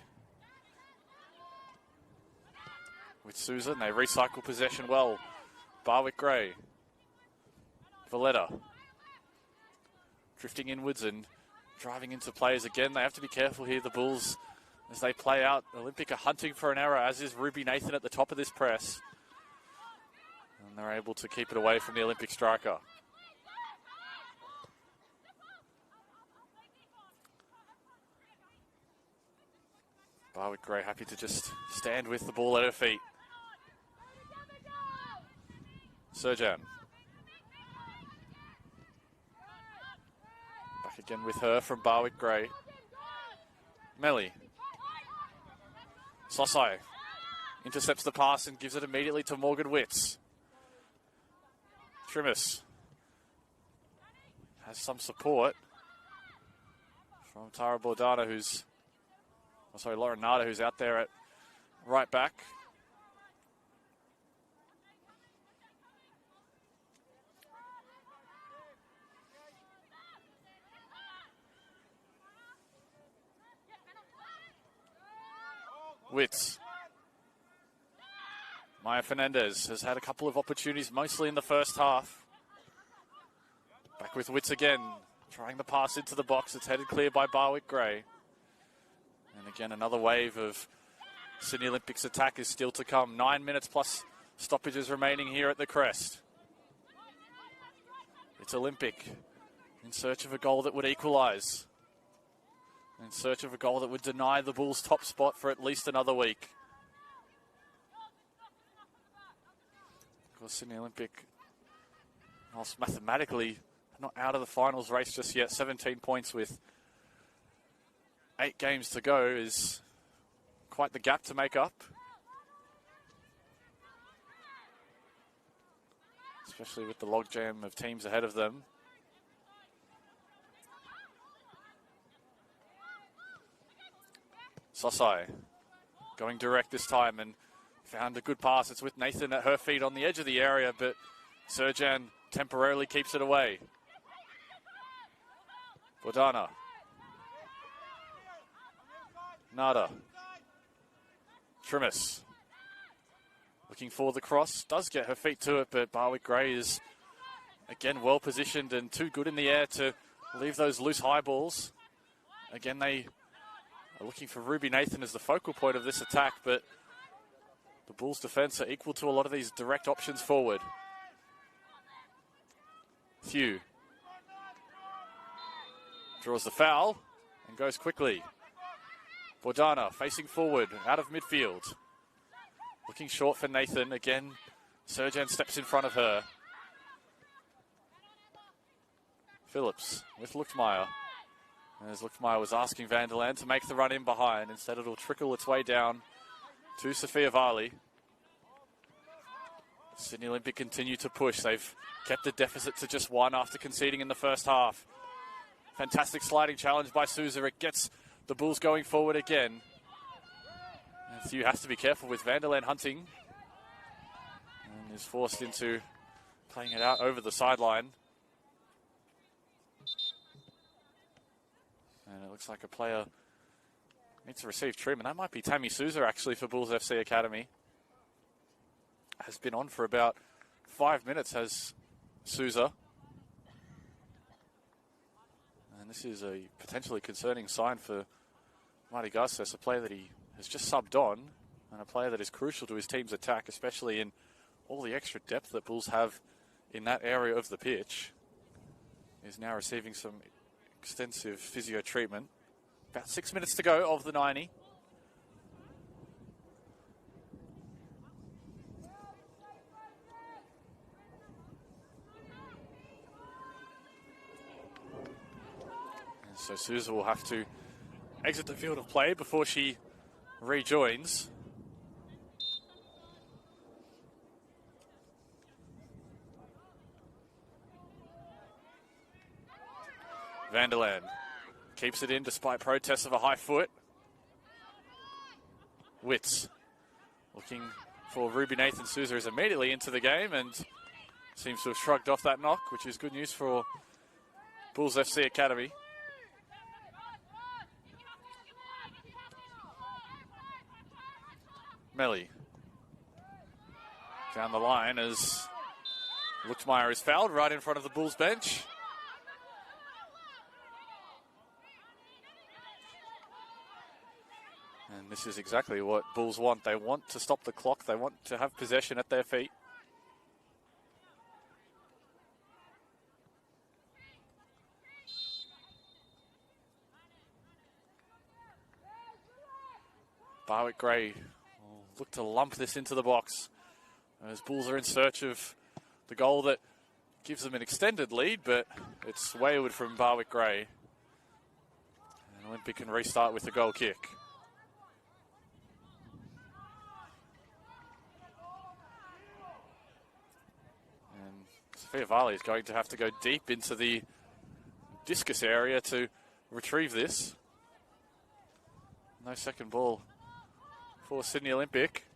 With Susan, they recycle possession well. Barwick-Gray. Valletta. Drifting inwards and driving into players again. They have to be careful here, the Bulls, as they play out. Olympic are hunting for an error, as is Ruby Nathan at the top of this press. And they're able to keep it away from the Olympic striker. Barwick Gray happy to just stand with the ball at her feet. Serjan. Back again with her from Barwick Gray. Melly. Sosai intercepts the pass and gives it immediately to Morgan Witts. Trimis has some support from Tara Bordana, Lauren Nada, who's out there at right back. Witts. Maya Fernandez has had a couple of opportunities, mostly in the first half. Back with Witts again, trying the pass into the box. It's headed clear by Barwick Gray. And again, another wave of Sydney Olympics attack is still to come. 9 minutes plus stoppages remaining here at the Crest. It's Olympic in search of a goal that would equalise. In search of a goal that would deny the Bulls top spot for at least another week. Of course, Sydney Olympic, whilst mathematically not out of the finals race just yet, 17 points with 8 games to go is quite the gap to make up. Especially with the logjam of teams ahead of them. Sosai going direct this time and found a good pass. It's with Nathan at her feet on the edge of the area, but Serjan temporarily keeps it away. Bordana. Nada. Trimis. Looking for the cross. Does get her feet to it, but Barwick Gray is again well positioned and too good in the air to leave those loose high balls. Again, they are looking for Ruby Nathan as the focal point of this attack, but the Bulls' defence are equal to a lot of these direct options forward. Thew draws the foul and goes quickly. Bordana facing forward, out of midfield. Looking short for Nathan. Again, Serjan steps in front of her. Phillips with Luchtmeyer. As Luchtmeyer was asking Vanderland to make the run in behind. Instead, it'll trickle its way down to Sophia Varley. Sydney Olympic continue to push. They've kept the deficit to just 1 after conceding in the first half. Fantastic sliding challenge by Souza. It gets the Bulls going forward again. And Thew has to be careful with Vanderland hunting. And is forced into playing it out over the sideline. And it looks like a player needs to receive treatment. That might be Tammy Souza, actually, for Bulls FC Academy. Has been on for about 5 minutes, has Souza. And this is a potentially concerning sign for Marty Garces, a player that he has just subbed on, and a player that is crucial to his team's attack, especially in all the extra depth that Bulls have in that area of the pitch. Is now receiving some extensive physio treatment. About 6 minutes to go of the 90. And so Souza will have to exit the field of play before she rejoins. Vanderland keeps it in despite protests of a high foot. Witts looking for Ruby Nathan. Souza is immediately into the game and seems to have shrugged off that knock, which is good news for Bulls FC Academy. Melly down the line as Luchtmeyer is fouled right in front of the Bulls bench. And this is exactly what Bulls want. They want to stop the clock. They want to have possession at their feet. Barwick Gray will look to lump this into the box. As Bulls are in search of the goal that gives them an extended lead, but it's wayward from Barwick Gray. And Olympic can restart with a goal kick. And Sophia Varley is going to have to go deep into the discus area to retrieve this. No second ball for Sydney Olympic.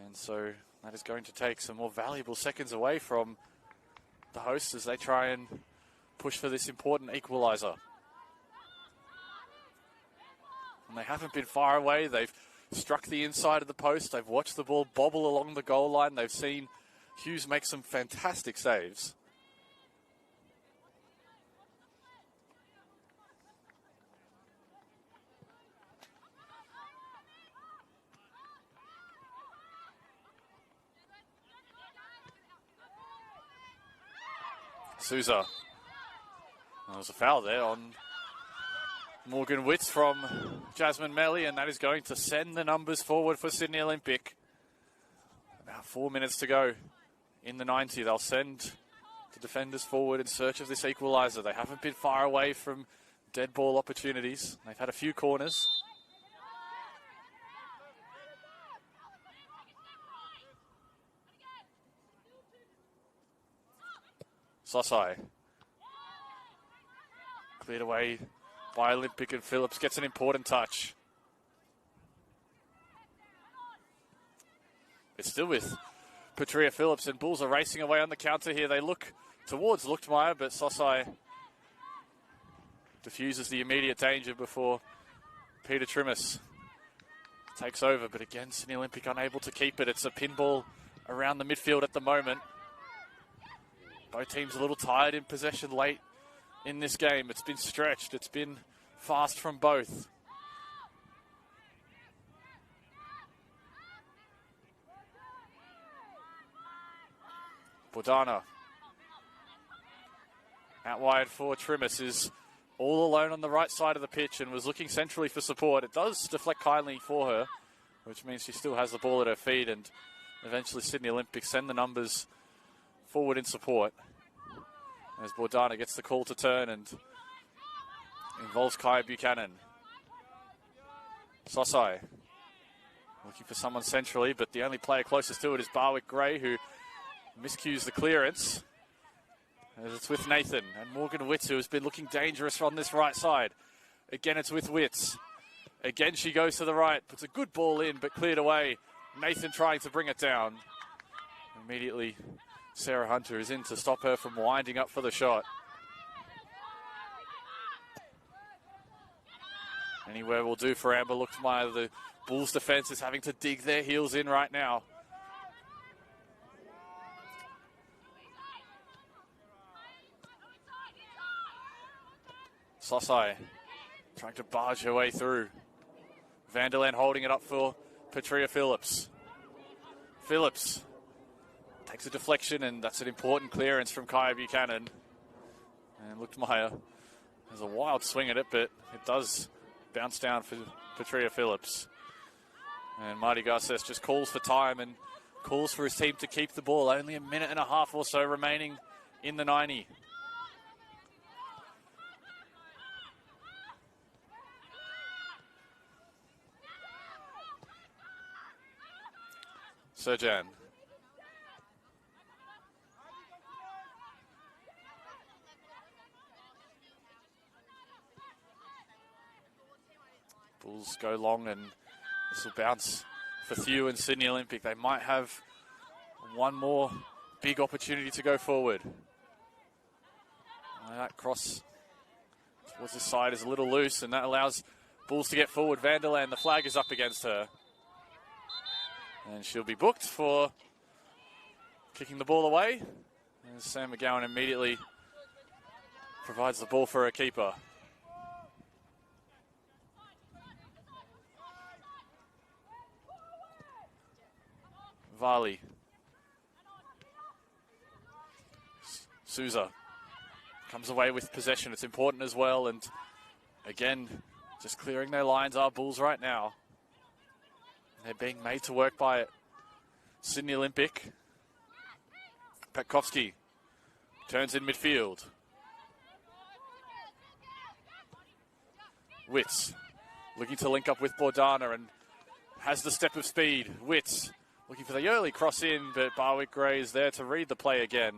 And so that is going to take some more valuable seconds away from the hosts as they try and push for this important equaliser. And they haven't been far away. They've struck the inside of the post. They've watched the ball bobble along the goal line. They've seen Hughes make some fantastic saves. Souza. There was a foul there on Morgan Witts from Jasmine Melly, and that is going to send the numbers forward for Sydney Olympic. About 4 minutes to go in the 90. They'll send the defenders forward in search of this equaliser. They haven't been far away from dead ball opportunities. They've had a few corners. Sosai. Cleared away by Olympic, and Phillips gets an important touch. It's still with Patria Phillips, and Bulls are racing away on the counter here. They look towards Luchtmeyer, but Sosai diffuses the immediate danger before Peter Trimmis takes over. But again, Sydney Olympic unable to keep it. It's a pinball around the midfield at the moment. Both teams a little tired in possession late in this game. It's been stretched. It's been fast from both. Bordana. Out wide for Trimmis, is all alone on the right side of the pitch and was looking centrally for support. It does deflect kindly for her, which means she still has the ball at her feet, and eventually Sydney Olympic send the numbers forward in support as Bordana gets the call to turn and involves Kaya Buchanan. Sosai looking for someone centrally, but the only player closest to it is Barwick Gray, who miscues the clearance as it's with Nathan and Morgan Witts, who has been looking dangerous on this right side. Again, it's with Witts. Again, she goes to the right, puts a good ball in, but cleared away. Nathan trying to bring it down. Immediately, Sarah Hunter is in to stop her from winding up for the shot. Anywhere will do for Amber Luchtmeyer. The Bulls defense is having to dig their heels in right now. Sosai trying to barge her way through. Vanderland holding it up for Patria Phillips. Phillips takes a deflection, and that's an important clearance from Kaya Buchanan. And Luchtmeyer has a wild swing at it, but it does bounce down for Patria Phillips. And Marty Garces just calls for time and calls for his team to keep the ball. Only a minute and a half or so remaining in the 90. Serjan. Bulls go long, and this will bounce for Thew and Sydney Olympic. They might have one more big opportunity to go forward. That cross towards the side is a little loose, and that allows Bulls to get forward. Vanderland, the flag is up against her. And she'll be booked for kicking the ball away. And Sam McGowan immediately provides the ball for her keeper. Varley. Souza comes away with possession. It's important as well. And again, Just clearing their lines are Bulls right now. They're being made to work by it. Sydney Olympic. Petkovsky turns in midfield. Witz looking to link up with Bordana and has the step of speed. Witz looking for the early cross in, but Barwick Gray is there to read the play again.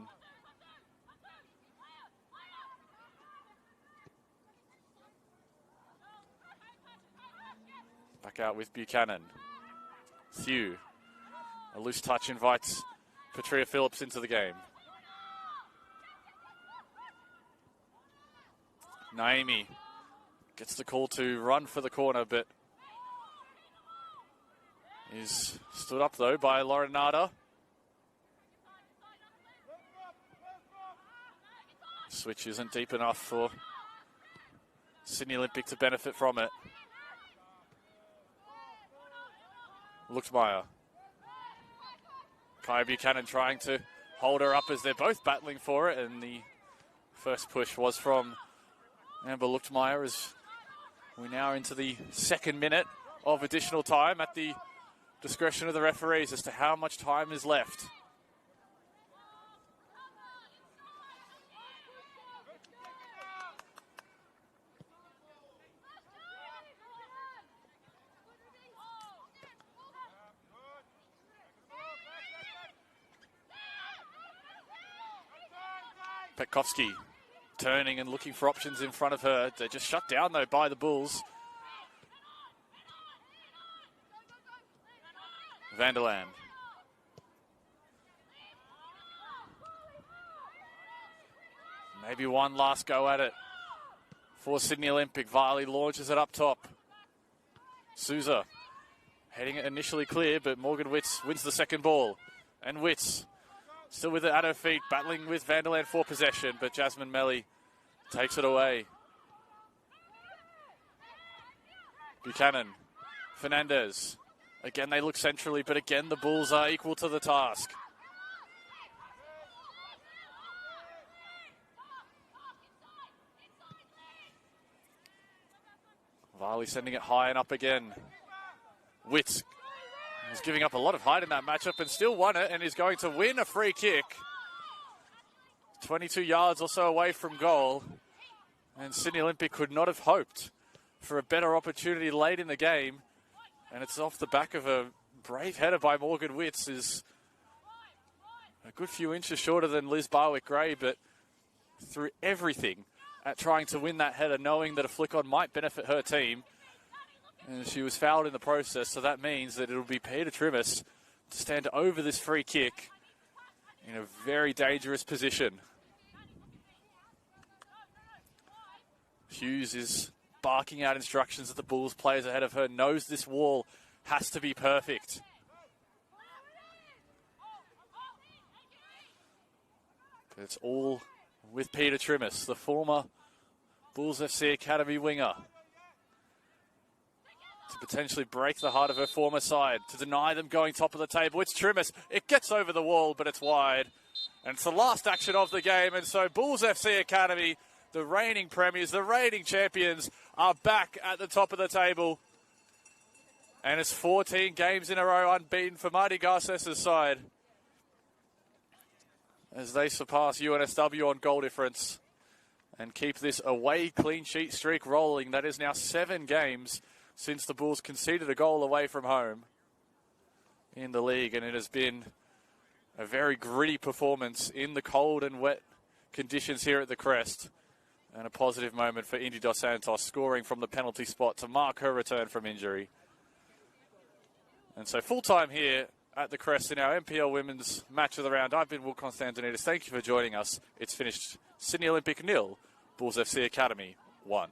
Back out with Buchanan. Thew. A loose touch invites Petria Phillips into the game. Naimi gets the call to run for the corner, but is stood up though by Lauren Nada. Switch isn't deep enough for Sydney Olympic to benefit from it. Luxmeyer. Kaya Buchanan trying to hold her up as they're both battling for it, and the first push was from Amber Luxmeyer as we now are into the second minute of additional time at the discretion of the referees as to how much time is left. Petkovsky turning and looking for options in front of her. They're just shut down though by the Bulls. Vanderland. Maybe one last go at it for Sydney Olympic. Varley launches it up top. Souza heading it initially clear, but Morgan Witz wins the second ball. And Witz still with it at her feet, battling with Vanderland for possession, but Jasmine Melly takes it away. Buchanan, Fernandez. Again, they look centrally, but again, the Bulls are equal to the task. Varley sending it high and up again. Witz was giving up a lot of height in that matchup and still won it, and is going to win a free kick. 22 yards or so away from goal. And Sydney Olympic could not have hoped for a better opportunity late in the game. And it's off the back of a brave header by Morgan Witz, is a good few inches shorter than Liz Barwick-Gray, but threw everything at trying to win that header, knowing that a flick-on might benefit her team. And she was fouled in the process, so that means that it'll be Peter Trimmis to stand over this free kick in a very dangerous position. Hughes is barking out instructions at the Bulls players ahead of her, knows this wall has to be perfect. But it's all with Peter Trimmis, the former Bulls FC Academy winger, to potentially break the heart of her former side, to deny them going top of the table. It's Trimmis. It gets over the wall, but it's wide. And it's the last action of the game. And so Bulls FC Academy, the reigning premiers, the reigning champions, are back at the top of the table. And it's 14 games in a row unbeaten for Marty Garces' side, as they surpass UNSW on goal difference and keep this away clean sheet streak rolling. That is now 7 games since the Bulls conceded a goal away from home in the league, and it has been a very gritty performance in the cold and wet conditions here at the Crest, and a positive moment for Indy Dos Santos, scoring from the penalty spot to mark her return from injury. And so full time here at the Crest in our NPL Women's Match of the Round. I've been Will Constantinides. Thank you for joining us. It's finished Sydney Olympic 0, Bulls FC Academy 1.